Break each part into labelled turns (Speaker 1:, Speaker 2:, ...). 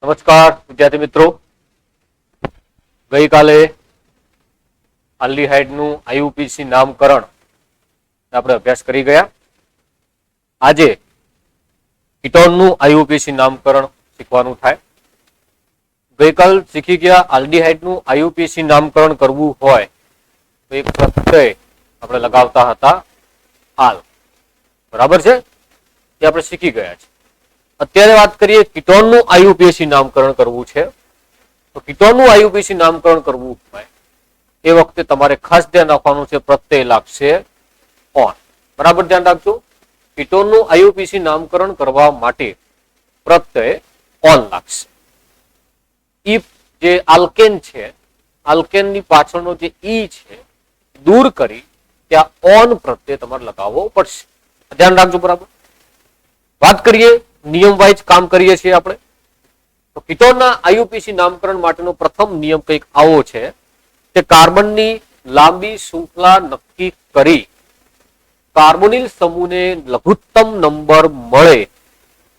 Speaker 1: નમસ્કાર વિદ્યાર્થી મિત્રો, ગઈકાલે આલ્ડીહાઇડનું આઈયુપીસી નામકરણ આપણે અભ્યાસ કરી ગયા. આજે કીટોનનું આઈયુપીસી નામકરણ શીખવાનું થાય. ગઈકાલ શીખી ગયા આલ્ડીહાઇડનું આઈયુપીસી નામકરણ કરવું હોય તો એક પ્રત્યય આપણે લગાવતા હતા આલ, બરાબર છે, એ આપણે શીખી ગયા છે. અત્યારે વાત કરીએ કીટોનનું આઈયુપીએસી નામકરણ કરવું છે. તો કીટોનનું આઈયુપીએસી નામકરણ કરવું હોય એ વખતે તમારે ખાસ ધ્યાન રાખવાનું છે, પ્રત્યય લાગશે ઓન. બરાબર ધ્યાન રાખજો. કીટોનનું આઈયુપીએસી નામકરણ કરવા માટે પ્રત્યય ઓન લાગશે. ઇફ જે આલ્કેન છે, આલ્કેનની પાછળનો જે ઈ છે દૂર કરી ત્યાં ઓન પ્રત્યય તમારે લગાવવો પડશે. ધ્યાન રાખજો. બરાબર વાત કરીએ, નિયમ વાઇઝ કામ કરીએ છીએ આપણે. તો કીટોનના આઈયુપીસી નામકરણ માટેનો પ્રથમ નિયમ કંઈક આવો છે કે કાર્બનની લાંબી શૃંખલા નક્કી કરી કાર્બોનિલ સમૂહને લઘુત્તમ નંબર મળે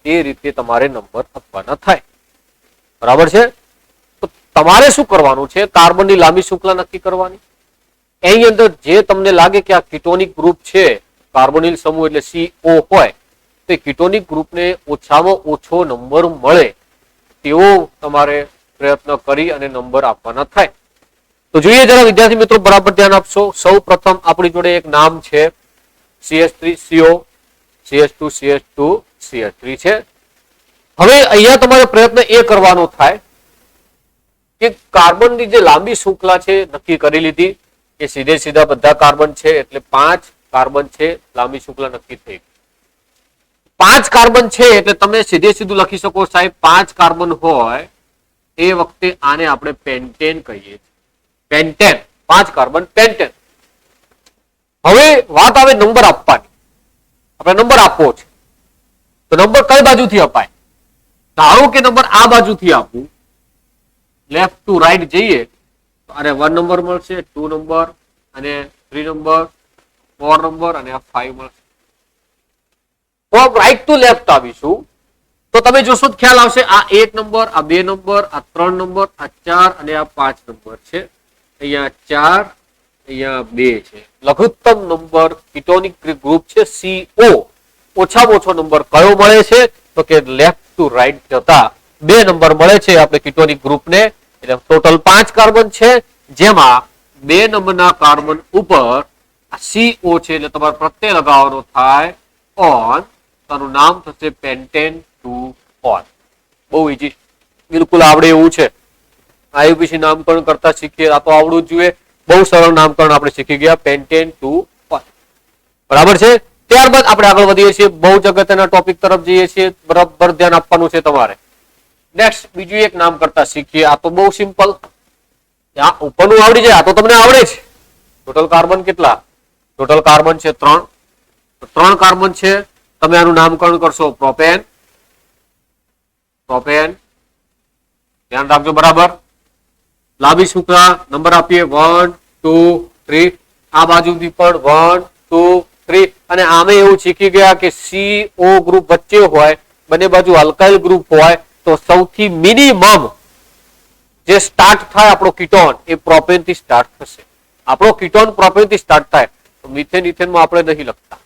Speaker 1: એ રીતે તમારે નંબર આપવાના થાય. બરાબર છે. તો તમારે શું કરવાનું છે? કાર્બનની લાંબી શૃંખલા નક્કી કરવાની. એની અંદર જે તમને લાગે કે આ કીટોનિક ગ્રુપ છે, કાર્બોનિલ સમૂહ એટલે CO હોય, તો કીટોનિક ગ્રુપને ઓછામાં ઓછો નંબર મળે તેવો તમારે પ્રયત્ન કરી અને નંબર આપવાના થાય. તો જોઈએ જરા વિદ્યાર્થી મિત્રો, બરાબર ધ્યાન આપશો. સૌ પ્રથમ આપણી જોડે એક નામ છે CH3CO, CH2 CH2 CH3 છે. હવે અહીંયા તમારે પ્રયત્ન એ કરવાનો થાય કે કાર્બનની જે લાંબી શૃંખલા છે નક્કી કરી લીધી, એ સીધે સીધા બધા કાર્બન છે એટલે 5 કાર્બન છે, લાંબી શૃંખલા નક્કી થઈ. 5 કાર્બન છે એટલે તમે સીધે સીધું લખી શકો સાહેબ, 5 કાર્બન હોય એ વખતે આને આપણે પેન્ટેન કહીએ છીએ. Pentane, 5 carbon pentane. હવે વાત આવે નંબર આપવાની. આપણે નંબર આપવો છે તો નંબર કઈ બાજુથી અપાય? ધારો કે નંબર આ બાજુથી આપું, લેફ્ટ ટુ રાઈટ જઈએ તો આને 1 નંબર મળશે, 2 નંબર અને 3 નંબર, 4 નંબર અને 5 મળશે. રાઈટ ટુ લેફ્ટ આવીશું તો તમે જોશો ખ્યાલ આવશે, આ 1 નંબર, આ 2 નંબર, આ 3 નંબર, આ 4 અને આ 5 નંબર છે. અહીંયા 4, અહીંયા 2 છે. લઘુત્તમ નંબર કીટોનિક ગ્રુપ છે CO. ઓછામાં ઓછો નંબર કયો મળે છે? તો કે લેફ્ટ ટુ રાઈટ જતા 2 નંબર મળે છે આપણે કીટોનિક ગ્રુપને. એટલે ટોટલ 5 કાર્બન છે, જેમાં 2 નંબરના કાર્બન ઉપર આ CO છે એટલે તમારે પ્રત્યય લગાવવાનો થાય ઓન. તારું નામ થશે પેન્ટેન 2 ઓન. બહુ ઈઝી, બિલકુલ આવડે એવું છે. આઈયુપીસી નામકરણ કરતા શીખીએ, આ તો આવડવું જ જોઈએ. બહુ સરળ નામકરણ આપણે શીખી ગયા, પેન્ટેન 2 ઓન. બરાબર છે. ત્યારબાદ આપણે આગળ વધીએ છીએ, બહુ જ અગત્યના ટોપિક તરફ જઈએ છીએ. બરાબર ધ્યાન આપવાનું છે તમારે. નેક્સ્ટ બીજું એક નામ કરતા શીખીએ. આ તો બહુ સિમ્પલ, ઉપરનું આવડી જાય, આ તો તમને આવડે છે. ટોટલ કાર્બન કેટલા? ટોટલ કાર્બન છે 3. 3 કાર્બન છે. તમે આનું નામકરણ કરશો પ્રોપેન. પ્રોપેન ધ્યાન રાખજો. બરાબર લાંબી શૃંખલા નંબર આપીએ 1 2 3. આ બાજુથી પણ 1 2 3. અને આમે એવું શીખી ગયા કે CO ગ્રુપ વચ્ચે હોય, બંને બાજુ અલ્કાઇલ ગ્રુપ હોય તો સૌથી મિનિમમ જે સ્ટાર્ટ થાય આપણો કીટોન એ પ્રોપેન થી સ્ટાર્ટ થશે. આપણો કીટોન પ્રોપેન થી સ્ટાર્ટ થાય તો મિથેન ઇથેનમાં આપણે નહીં લખતા.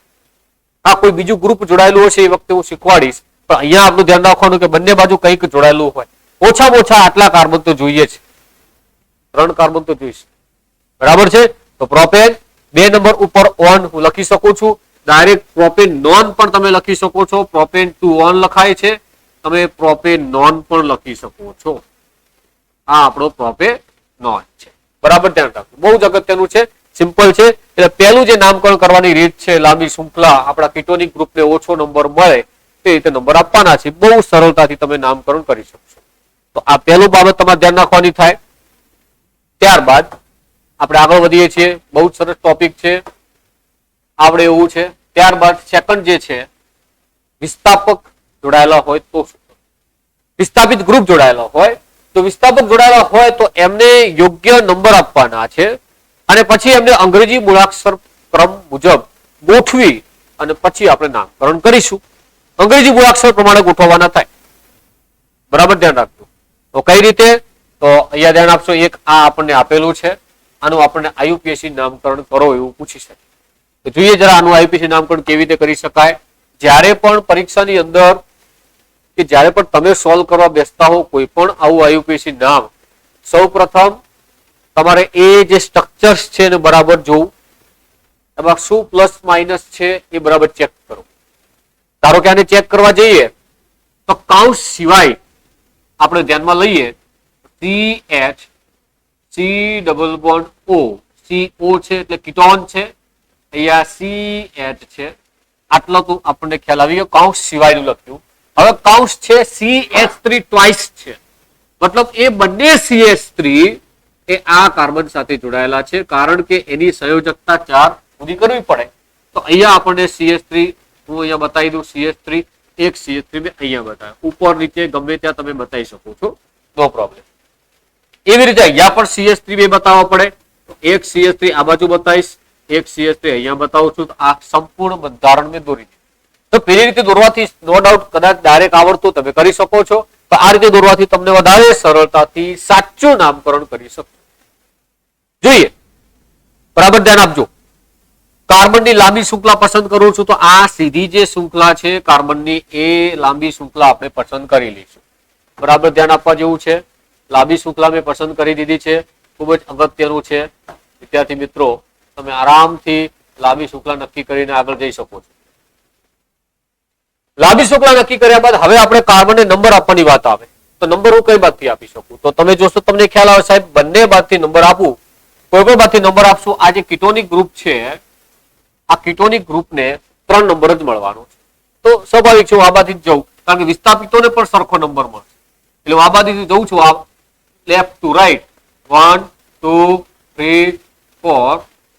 Speaker 1: આ કોઈ બીજું ગ્રુપ જોડાયેલું હશે એ વખતે હું શીખવાડીશ, પણ અહીંયા આપણું ધ્યાન રાખવાનું કે બંને બાજુ કંઈક જોડાયેલું હોય. ઓછામાં ઓછા આટલા કાર્બન તો જોઈએ છે, 3 કાર્બન તો જોઈશે. બરાબર છે. તો પ્રોપેન 2 નંબર ઉપર ઓન હું લખી શકું છું. ડાયરેક્ટ પ્રોપેન નોન પણ તમે લખી શકો છો. પ્રોપેન 2 ઓન લખાય છે, તમે પ્રોપેન નોન પણ લખી શકો છો. આ આપણો પ્રોપેન નોન છે. બરાબર ધ્યાન રાખો, બહુ જ અગત્યનું છે, સિમ્પલ છે. એટલે પહેલું જે નામકરણ કરવાની રીત છે, લાંબી શૃંખલા આપણા કીટોનિક ગ્રુપને ઓછો નંબર મળે તે રીતે નંબર આપવાના છે. બહુ સરળતાથી તમે નામકરણ કરી શકશો. તો આ પહેલું બાબત તમારે ધ્યાન રાખવાની થાય. ત્યારબાદ આપણે આગળ વધીએ છીએ. બહુ જ સરસ ટોપિક છે, આવડે એવું છે. ત્યારબાદ સેકન્ડ જે છે, વિસ્થાપક જોડાયેલા હોય તો શું? વિસ્થાપિત ગ્રુપ જોડાયેલા હોય તો વિસ્થાપક જોડાયેલા હોય તો એમને યોગ્ય નંબર આપવાના છે અને પછી એમને અંગ્રેજી મૂળાક્ષર ક્રમ મુજબ ગોઠવી અને પછી આપણે નામકરણ કરીશું. અંગ્રેજી મૂળાક્ષર પ્રમાણે ગોઠવવાના થાય. બરાબર ધ્યાન રાખજો. તો કઈ રીતે? તો અહીંયા ધ્યાન આપશો. એક આ આપણને આપેલું છે, આનું આપણને આયુપીએસસી નામકરણ કરો એવું પૂછી શકે. તો જોઈએ જરા આનું આયુપીએસસી નામકરણ કેવી રીતે કરી શકાય. જ્યારે પણ પરીક્ષાની અંદર કે જ્યારે પણ તમે સોલ્વ કરવા બેસતા હો કોઈ પણ આવું આયુપીએસસી નામ, સૌ પ્રથમ તમારે એ જે સ્ટ્રક્ચર્સ છે એને બરાબર જોવું. એમાં શું પ્લસ માઇનસ છે એ બરાબર ચેક કરો. ધારો કે આને ચેક કરવા જઈએ તો કૌંસ સિવાય આપણે ધ્યાનમાં લઈએ CH C double bond O, CO છે એટલે કીટોન છે, અહીંયા CH છે, આટલો તો આપણને ખ્યાલ આવી ગયો. કૌંસ સિવાયનું લખ્યું. હવે કૌંસ છે CH3 ટ્વાઇસ છે, મતલબ એ બંને CH3 એ આ કાર્બન સાથે જોડાયેલા છે, કારણ કે એની સંયોજકતા 4 પૂરી કરવી પડે. તો અહીંયા આપણને CH3 હું અહીંયા બતાવી દઉં. CH3 એક CH3 મેં અહીંયા બતાવ્યો, ઉપર નીચે ગમે ત્યાં તમે બતાવી શકો છો, નો પ્રોબ્લેમ. એવી રીતે અહીંયા પણ CH3 બે બતાવવા પડે. એક CH3 આ બાજુ બતાવીશ, એક CH3 અહીંયા બતાવું છું. તો આ સંપૂર્ણ બંધારણ મેં દોરી દીધું. તો પેલી રીતે દોરવાથી નો ડાઉટ કદાચ ડાયરેક્ટ આવડતું તમે કરી શકો છો, તો આ રીતે દોરવાથી તમને વધારે સરળતાથી સાચું નામકરણ કરી શકો. જોઈએ, બરાબર ધ્યાન આપજો. કાર્બનની લાંબી શૃંખલા પસંદ કરું છું, તો આ સીધી જે શૃંખલા છે કાર્બનની એ લાંબી શૃંખલા આપણે પસંદ કરી લઈશું. બરાબર ધ્યાન આપવા જેવું છે. લાંબી શૃંખલા મેં પસંદ કરી દીધી છે. ખૂબ જ અગત્યનું છે વિદ્યાર્થી મિત્રો, તમે આરામથી લાંબી શૃંખલા નક્કી કરીને આગળ જઈ શકો છો. લાંબી શૃંખલા નક્કી કર્યા બાદ હવે આપણે કાર્બનને નંબર આપવાની વાત આવે. તો નંબર હું કઈ બાજુથી આપી શકું? તો તમે જોશો તમને ખ્યાલ આવે સાહેબ, બંને બાજુથી નંબર આપું, કોઈ પણ બાજુથી નંબર આપશું. આ જે કીટોનિક ગ્રુપ છે, આ કીટોનિક ગ્રુપને 3 નંબર જ મળવાનો છે. તો સ્વાભાવિક છે હું આ બાજુથી જઉં, કારણ કે વિસ્થાપિતોને પણ સરખો નંબર મળશે. એટલે હું આ બાજુથી જઉં છું, આ લેફ્ટ ટુ રાઈટ, 1 2 3 4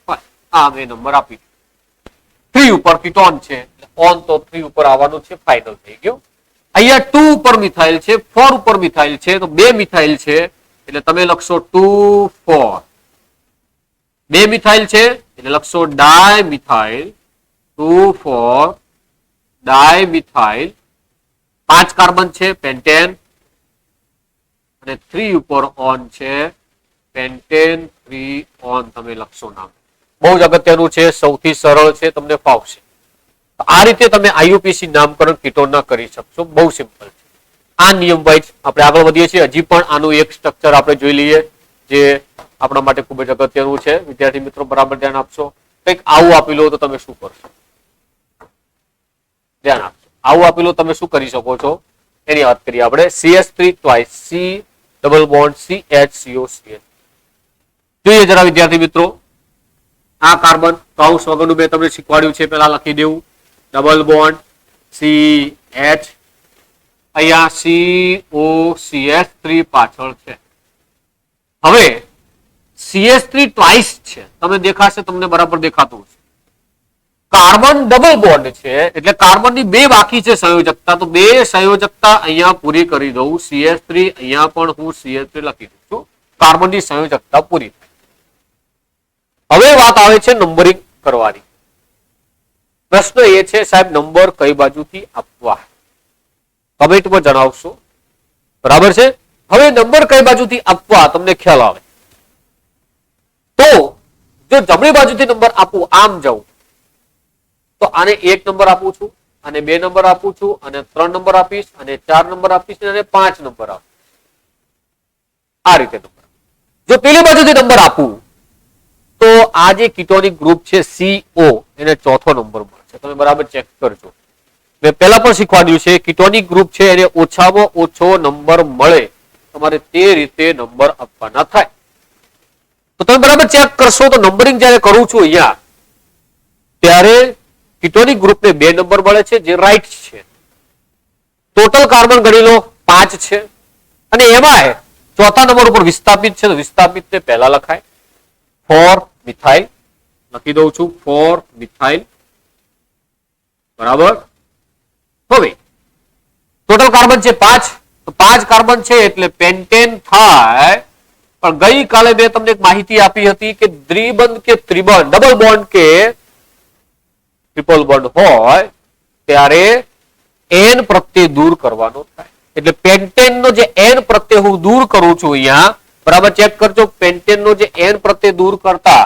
Speaker 1: 5. આ મેં નંબર આપી. 3 ઉપર કીટોન છે, ઓન તો 3 ઉપર આવવાનું છે, ફાઇનલ થઈ ગયું. અહીંયા 2 ઉપર મિથાઇલ છે, 4 ઉપર મિથાઇલ છે, તો 2 મિથાઇલ છે એટલે તમે લખશો 2 4. 2 મિથાઇલ છે એટલે લખશો ડાયમિથાઇલ, 2 4 ડાયમિથાઇલ. 5 કાર્બન છે પેન્ટેન, અને 3 ઉપર ઓન છે પેન્ટેન 3 ઓન. તમે લખશો નામ. બહુ જ અગત્યનું છે, સૌથી સરળ છે, તમને ફાવશે. આ રીતે તમે આઈયુપીએસસી નામકરણ કીટોનના કરી શકશો. બહુ સિમ્પલ છે. આ નિયમ વાઇઝ આપણે આગળ વધીએ છીએ. હજી પણ આનું એક સ્ટ્રક્ચર આપણે જોઈ લઈએ જે આપણા માટે ખૂબ જ અગત્યનું છે. વિદ્યાર્થી મિત્રો બરાબર ધ્યાન આપશો. કંઈક આવું આપેલું હોય તો તમે શું કરશો? ધ્યાન આપશો. આવું આપેલું તમે શું કરી શકો છો એની વાત કરીએ આપણે. CH3 twice, C double bond CHCO CH. જોઈએ જરા વિદ્યાર્થી મિત્રો, આ કાર્બન કૌંસ વગરનું મેં તમને શીખવાડ્યું છે, પેલા લખી દેવું. ડબલ બોન્ડ CH, અહીંયા COCH3 પાછળ છે. હવે CH3 ટ્વાઇસ છે, તમે દેખાશે, તમને બરાબર દેખાતું છે. કાર્બન ડબલ બોન્ડ છે એટલે કાર્બનની 2 બાકી છે સંયોજકતા, તો 2 સંયોજકતા અહીંયા પૂરી કરી દઉં. CH3 અહીંયા પણ હું CH3 લખી દઉં છું, કાર્બનની સંયોજકતા પૂરી થાય. હવે વાત આવે છે નંબરિંગ કરવાની. પ્રશ્ન એ છે સાહેબ નંબર કઈ બાજુથી આપવા? કમેન્ટમાં જણાવશો. બરાબર છે. હવે નંબર કઈ બાજુથી આપવા તમને ખ્યાલ આવે તો જો જમણી બાજુથી નંબર આપું, આમ જાઉં તો આને 1 નંબર આપું છું, અને 2 નંબર આપું છું, અને 3 નંબર આપીશ, અને 4 નંબર આપીશ, અને 5 નંબર આપીશ. આ રીતે નંબર. જો પેલી બાજુથી નંબર આપું તો આ જે કીટોનિક ગ્રુપ છે CO એને 4થો નંબર મળશે. તમે બરાબર ચેક કરજો. મેં પહેલા પણ શીખવાડ્યું છે, કીટોનિક ગ્રુપ છે એને ઓછામાં ઓછો નંબર મળે, તમારે તે રીતે નંબર આપવાના થાય. તો તમે બરાબર ચેક કરશો તો નંબરિંગ જ્યારે કરું છું અહીંયા, ત્યારે કીટોનિક ગ્રુપને 2 નંબર મળે છે જે રાઈટ છે. ટોટલ કાર્બન ગણી લો 5 છે, અને એમાં 4થા નંબર ઉપર વિસ્થાપિત છે, તો વિસ્થાપિતને પહેલા લખાય. 4 મિથાઇલ લખી દઉં છું, 4 મિથાઇલ. બરાબર. હવે ટોટલ કાર્બન છે 5, તો 5 કાર્બન છે એટલે પેન્ટેન થાય. પણ ગઈકાલે મેં તમને એક માહિતી આપી હતી કે દ્વિબંધ કે ત્રિબંધ, ડબલ બોન્ડ કે ટ્રિપલ બોન્ડ હોય ત્યારે n પ્રત્યે દૂર કરવાનો થાય. એટલે પેન્ટેન નો જે એન પ્રત્યય હું દૂર કરું છું અહીંયા, બરાબર ચેક કરજો. પેન્ટેન નો જે એન પ્રત્યય દૂર કરતા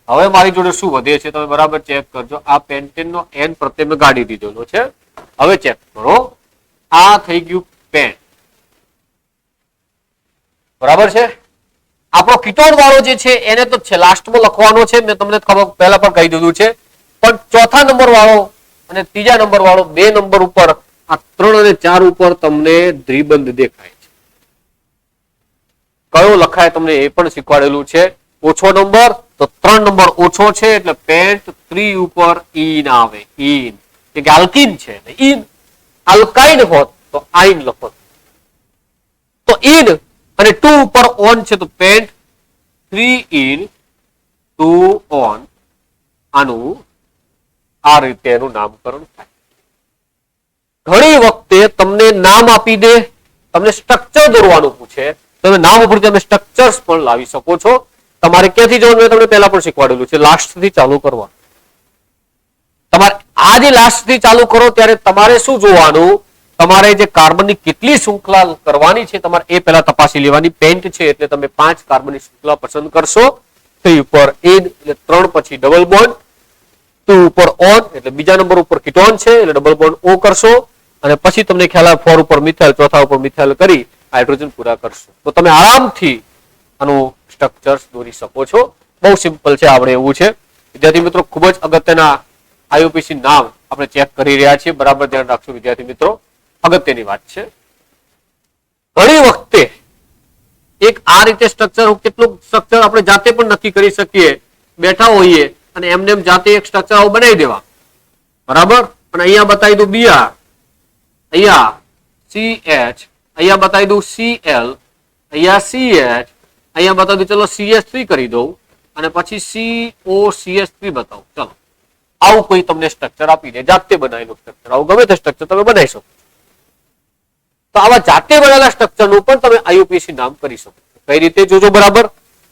Speaker 1: હવે મારી જોડે શું વધે છે તમે બરાબર ચેક કરજો. આ પેન્ટેન નો એન પ્રત્યય મેં ગાડી દીધેલો છે. હવે ચેક કરો, આ થઈ ગયું પેન, બરાબર છે. આપણો કીટોન વાળો જે છે એને તો લાસ્ટમાં લખવાનો છે, મેં તમને ખબર પહેલા પણ કહી દીધું છે. પણ ચોથા નંબર વાળો અને ત્રીજા નંબર વાળો, બે નંબર ઉપર, આ 3 અને 4 ઉપર તમને દ્વિબંધ દેખાય છે. કયો લખાય તમને એ પણ શીખવાડેલું છે. ઓછો નંબર તો 3 નંબર ઓછો છે એટલે પેન્ટ 3 ઉપર ઈન આવે. ઈન કે આલ્કીન છે, ઈન. આલ્કાઇન હોત તો આઈન લખો. તો ઈન અને 2 ઉપર ઓન છે તો પેન્ટ 3 ઇન 2 ઓન. આનું આ રીતે એનું નામકરણ થાય. ઘણી વખતે તમને નામ આપી દે, તમને સ્ટ્રક્ચર દોરવાનું પૂછે, તમે નામ ઉપરથી તમે સ્ટ્રક્ચર્સ પણ લાવી શકો છો. તમારે ક્યાંથી જવાનું મેં તમને પહેલા પણ શીખવાડેલું છે, લાસ્ટ થી ચાલુ કરવાનું. તમારે આ જે લાસ્ટ થી ચાલુ કરો ત્યારે તમારે શું જોવાનું, તમારે જે કાર્બનની કેટલી શૃંખલા કરવાની છે તમારે એ પહેલા તપાસી લેવાની. પેન્ટ છે એટલે તમે 5 કાર્બનની શૃંખલા પસંદ કરશો. 3 ઉપર ઇન એટલે 3 પછી ડબલ બોન્ડ, 2 ઉપર ઓન એટલે બીજા નંબર ઉપર કીટોન છે એટલે ડબલ બોન્ડ ઓ કરશો, અને પછી તમને ખ્યાલ આવે 4 ઉપર મિથાઇલ, ચોથા ઉપર મિથાઇલ કરી હાઇડ્રોજન પૂરા કરશો. તો તમે આરામથી આનું સ્ટ્રક્ચર્સ દોરી શકો છો. બહુ સિમ્પલ છે, આવડે એવું છે. વિદ્યાર્થી મિત્રો ખૂબ જ અગત્યના આઈયુપીસી નામ આપણે ચેક કરી રહ્યા છીએ, બરાબર ધ્યાન રાખશો વિદ્યાર્થી મિત્રો, અગત્યની વાત છે. ઘણી વખતે એક આ રીતે સ્ટ્રક્ચર, કેટલું સ્ટ્રક્ચર આપણે જાતે પણ નક્કી કરી શકીએ, બેઠા હોઈએ અને એમને એમ જાતે એક સ્ટ્રક્ચર આવું બનાવી દેવા, બરાબર. અને અહીંયા બતાવી દઉં બીઆર, અહીંયા CH, અહીંયા બતાવી દઉં CL, અહીંયા CH, અહીંયા બતાવી દઉં, ચલો CH3 કરી દઉં અને પછી COCH3 બતાવું. ચલો આવું કોઈ તમને સ્ટ્રક્ચર આપી દે, જાતે બનાવેલું સ્ટ્રક્ચર, આવું ગમે તે સ્ટ્રક્ચર તમે બનાવી શકો. તો આવા જાતે બનેલા સ્ટ્રક્ચરનું પણ તમે આઈયુપીસી નામ કરી શકો. કઈ રીતે જોજો, બરાબર.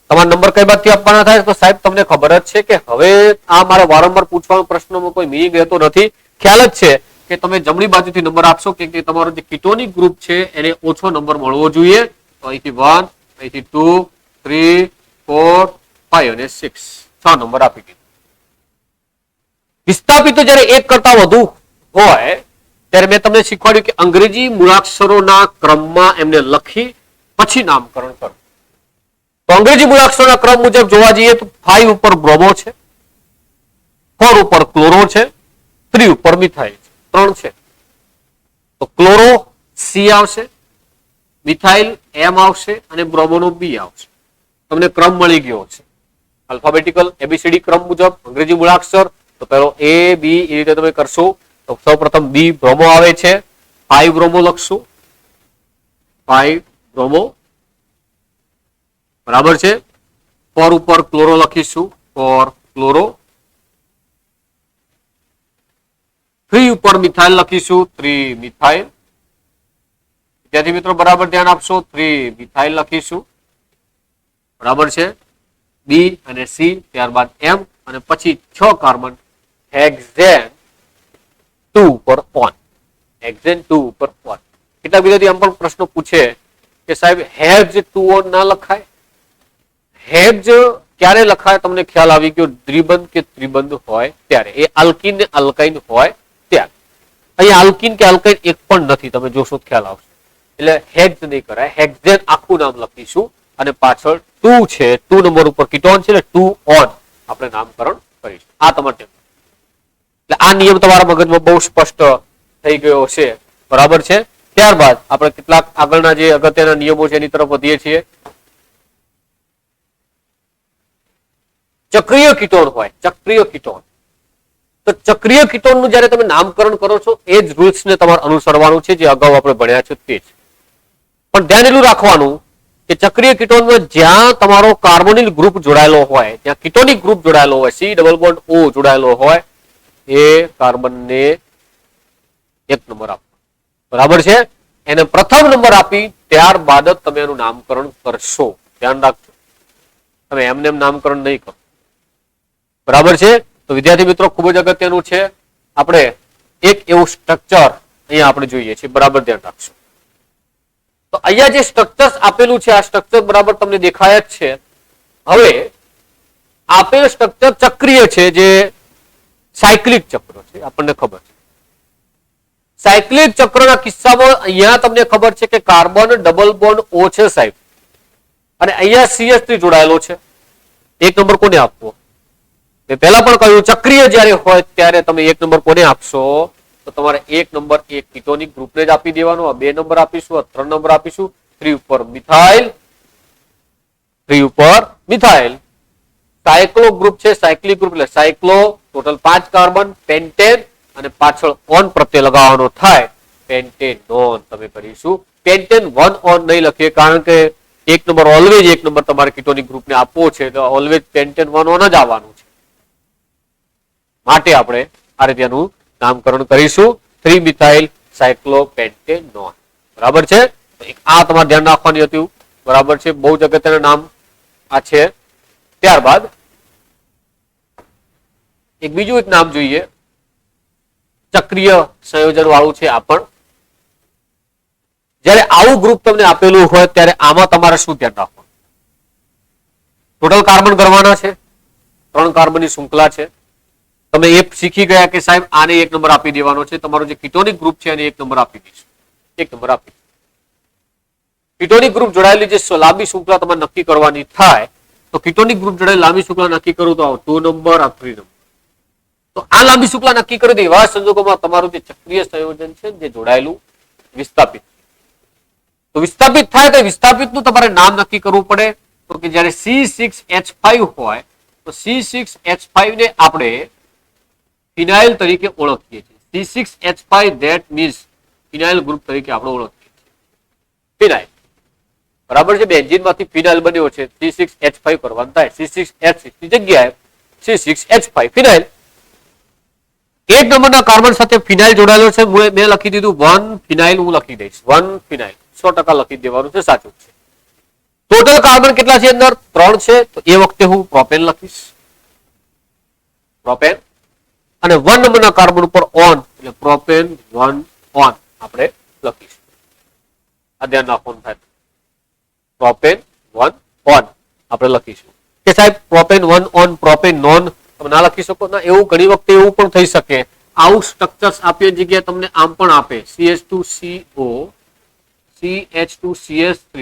Speaker 1: તમારા નંબર કઈ બાદથી આપવાના થાય તો સાહેબ તમને ખબર જ છે કે હવે આ મારે વારંવાર પૂછવાનો પ્રશ્નોમાં કોઈ મિનિંગ રહેતો નથી. ખ્યાલ જ છે કે તમે જમણી બાજુથી નંબર આપશો કે તમારો જે કીટોનિક ગ્રુપ છે એને ઓછો નંબર મળવો જોઈએ. તો અહીંથી 1, અહીંથી 2, 3, 4, 5 અને 6, 6 નંબર આપી દીધો. વિસ્થાપિતો જયારે 1 કરતા વધુ હોય ત્યારે મેં તમને શીખવાડ્યું કે અંગ્રેજી મૂળાક્ષરોના ક્રમમાં એમને લખી પછી નામકરણ કરો. તો અંગ્રેજી મૂળાક્ષરોના ક્રમ મુજબ જોવા જઈએ તો 5 ઉપર બ્રોમો છે, 4 ઉપર ક્લોરો છે, 3 ઉપર મિથાઇલ છે, 3 છે. તો ક્લોરો C આવશે, મિથાઇલ M આવશે અને બ્રોમોનો B આવશે. તમને ક્રમ મળી ગયો છે આલ્ફાબેટિકલ ABCD ક્રમ મુજબ અંગ્રેજી મૂળાક્ષર. તો પહેલો A B એ રીતે તમે કરશો. તો સૌપ્રથમ B બ્રોમો આવે છે, 5 બ્રોમો લખશું, 5 બ્રોમો, બરાબર છે. 4 ઉપર ક્લોરો લખીશું, 4 ક્લોરો. 3 ઉપર મિથાઇલ લખીશું, 3 મિથાઇલ. વિદ્યાર્થી મિત્રો બરાબર ધ્યાન આપશો, 3 મિથાઇલ લખીશું, બરાબર છે. B અને C, ત્યારબાદ M અને પછી 6 કાર્બન હેક્ઝેન 2 ઉપર ઓન. હેક્ઝેન 2 ઉપર ઓન. કેટલાક વિદ્યાર્થી આમ પણ પ્રશ્નો પૂછે કે સાહેબ હેક્ઝ 2 ઓન ના લખાય? હેક્ઝ ક્યારે લખાય? તમને ખ્યાલ આવી ગયો, દ્વિબંધ કે ત્રિબંધ હોય ત્યારે. એ આલ્કીન ને આલ્કાઇન હોય ત્યારે. અહીંયા આલ્કીન કે આલ્કાઇન એક પણ નથી, તમે જોશો ખ્યાલ આવશે. એટલે હેક્ઝ નહીં કરાય, હેક્ઝેન આખું નામ લખીશું અને પાછળ 2 છે, 2 નંબર ઉપર કીટોન છે એટલે 2 ઓન આપણે નામકરણ કરીશું. આ તમારે એટલે આ નિયમ તમારા મગજમાં બહુ સ્પષ્ટ થઈ ગયો છે, બરાબર છે. ત્યારબાદ આપણે કેટલાક આગળના જે અગત્યના નિયમો છે એની તરફ વધીએ છીએ. ચક્રીય કીટોન હોય, ચક્રીય કીટોન. તો ચક્રીય કીટોનનું જ્યારે તમે નામકરણ કરો છો એ જ રૂલ્સને તમારે અનુસરવાનું છે જે અગાઉ આપણે ભણ્યા છે તે જ. પણ ધ્યાન એટલું રાખવાનું કે ચક્રીય કીટોનમાં જ્યાં તમારો કાર્બોનિલ ગ્રુપ જોડાયેલો હોય, ત્યાં કીટોનિક ગ્રુપ જોડાયેલો હોય, C ડબલ બોન્ડ O જોડાયેલો હોય, એ કાર્બનને 1 નંબર આપો, બરાબર છે. એને પ્રથમ નંબર આપી ત્યારબાદ જ તમે એનું નામકરણ કરશો. ધ્યાન રાખજો, તમે એમને એમ નામકરણ નહીં કરો, બરાબર છે. તો વિદ્યાર્થી મિત્રો ખૂબ જ અગત્યનું છે. આપણે એક એવું સ્ટ્રક્ચર અહીંયા આપણે જોઈએ છીએ, બરાબર ધ્યાન રાખશો. તો અહીંયા જે સ્ટ્રક્ચર આપેલું છે, આ સ્ટ્રક્ચર બરાબર તમને દેખાય જ છે. હવે આપેલ સ્ટ્રક્ચર ચક્રીય છે, જે સાયક્લિક ચક્ર છે, આપણને ખબર છે. સાયક્લિક ચક્રના કિસ્સામાં અહીંયા તમને ખબર છે કે કાર્બન ડબલ બોન્ડ O છે સાહેબ, અને અહીંયા CH3 જોડાયેલો છે. એક નંબર કોને આપવો? મેં પહેલા પણ કહ્યું, ચક્રીય જ્યારે હોય ત્યારે તમે એક નંબર કોને આપશો? તો તમારે એક નંબર એક કીટોનિક ગ્રુપને જ આપી દેવાનો. આ 2 નંબર આપીશું, આ 3 નંબર આપીશું. 3 ઉપર મિથાઇલ, 3 ઉપર મિથાઇલ. સાયક્લો ગ્રુપ છે, સાયક્લિક ગ્રુપ એટલે સાયક્લો, ટોટલ 5 કાર્બન, પેન્ટેન, અને પાછળ ઓન પ્રત્યય લગાવવાનો થાય, પેન્ટેનોન તમે કરીશું. પેન્ટેન 1 ઓન નહીં લખીએ, કારણ કે એક નંબર ઓલવેજ એક નંબર તમારે કીટોનિક ગ્રુપને આપવો છે, તો ઓલવેજ પેન્ટેન 1 ઓન જ આવવાનું છે. માટે આપણે આ રીતેનું નામકરણ કરીશું, 3 મિથાઇલ સાયક્લોપેન્ટેનોન. બરાબર છે? આ તમારે ધ્યાન રાખવાની હતું. બરાબર છે? બહુ જ અગત્યના નામ આ છે. ત્યારબાદ બીજું એક નામ જોઈએ, ચક્રીય સંયોજન વાળું છે. આ પણ જ્યારે આવું ગ્રુપ તમને આપેલું હોય ત્યારે આમાં તમારે શું ધ્યાન રાખવાનું? ટોટલ કાર્બન કરવાના છે, 3 કાર્બનની શૃંખલા છે. તમે એ શીખી ગયા કે સાહેબ આને એક નંબર આપી દેવાનો છે. તમારો જે કીટોનિક ગ્રુપ છે એને એક નંબર આપી દઈશું. એક નંબર આપી. કીટોનિક ગ્રુપ જોડાયેલી જે લાંબી શૃંખલા તમારે નક્કી કરવાની થાય, તો કીટોનિક ગ્રુપ જોડાયેલી લાંબી શૃંખલા નક્કી કરું તો 2 નંબર, આ 3 નંબર. તો આ લાંબી શૃંખલા નક્કી કરી દે એવા સંજોગોમાં તમારું જે ચક્રીય સંયોજન છે જે જોડાયેલું વિસ્થાપિત. તો વિસ્થાપિત થાય તો વિસ્થાપિતનું તમારે નામ નક્કી કરવું પડે. તો કે જ્યારે C6H5 હોય તો C6H5 ને આપણે ફિનાઇલ તરીકે ઓળખીએ છીએ. C6H5 that means phenyl group તરીકે આપણે ઓળખીએ છીએ. ફિનાઇલ. બરાબર છે? બેન્ઝીનમાંથી ફિનાઇલ બન્યો છે, C6H5 કરવાનું થાય. C6H6 ની જગ્યાએ C6H5 ફિનાઇલ. એક નંબરના કાર્બન સાથે ફિનાઇલ જોડાયેલો છે. મેં લખી દીધું 1 ફિનાઇલ. હું લખી દઈશ 1 ફિનાઇલ. 100% લખી દેવાનું છે, સાચું છે. ટોટલ કાર્બન કેટલા છે અંદર? 3 છે. તો એ વખતે હું પ્રોપેન લખીશ, પ્રોપેન. અને 1 નંબરના કાર્બન ઉપર ઓન એટલે પ્રોપેન 1 ઓન આપણે લખીશું. આ ધ્યાન રાખવાનું થાય. પ્રોપેન 1 ઓન આપણે લખીશું. કે સાહેબ પ્રોપેન 1 ઓન પ્રોપેન નોન તમે ના લખી શકો ના? એવું ઘણી વખતે એવું પણ થઈ શકે. આવું સ્ટ્રક્ચર્સ આપીએ જગ્યાએ તમને આમ પણ આપે, CH2CO, CH2CH3,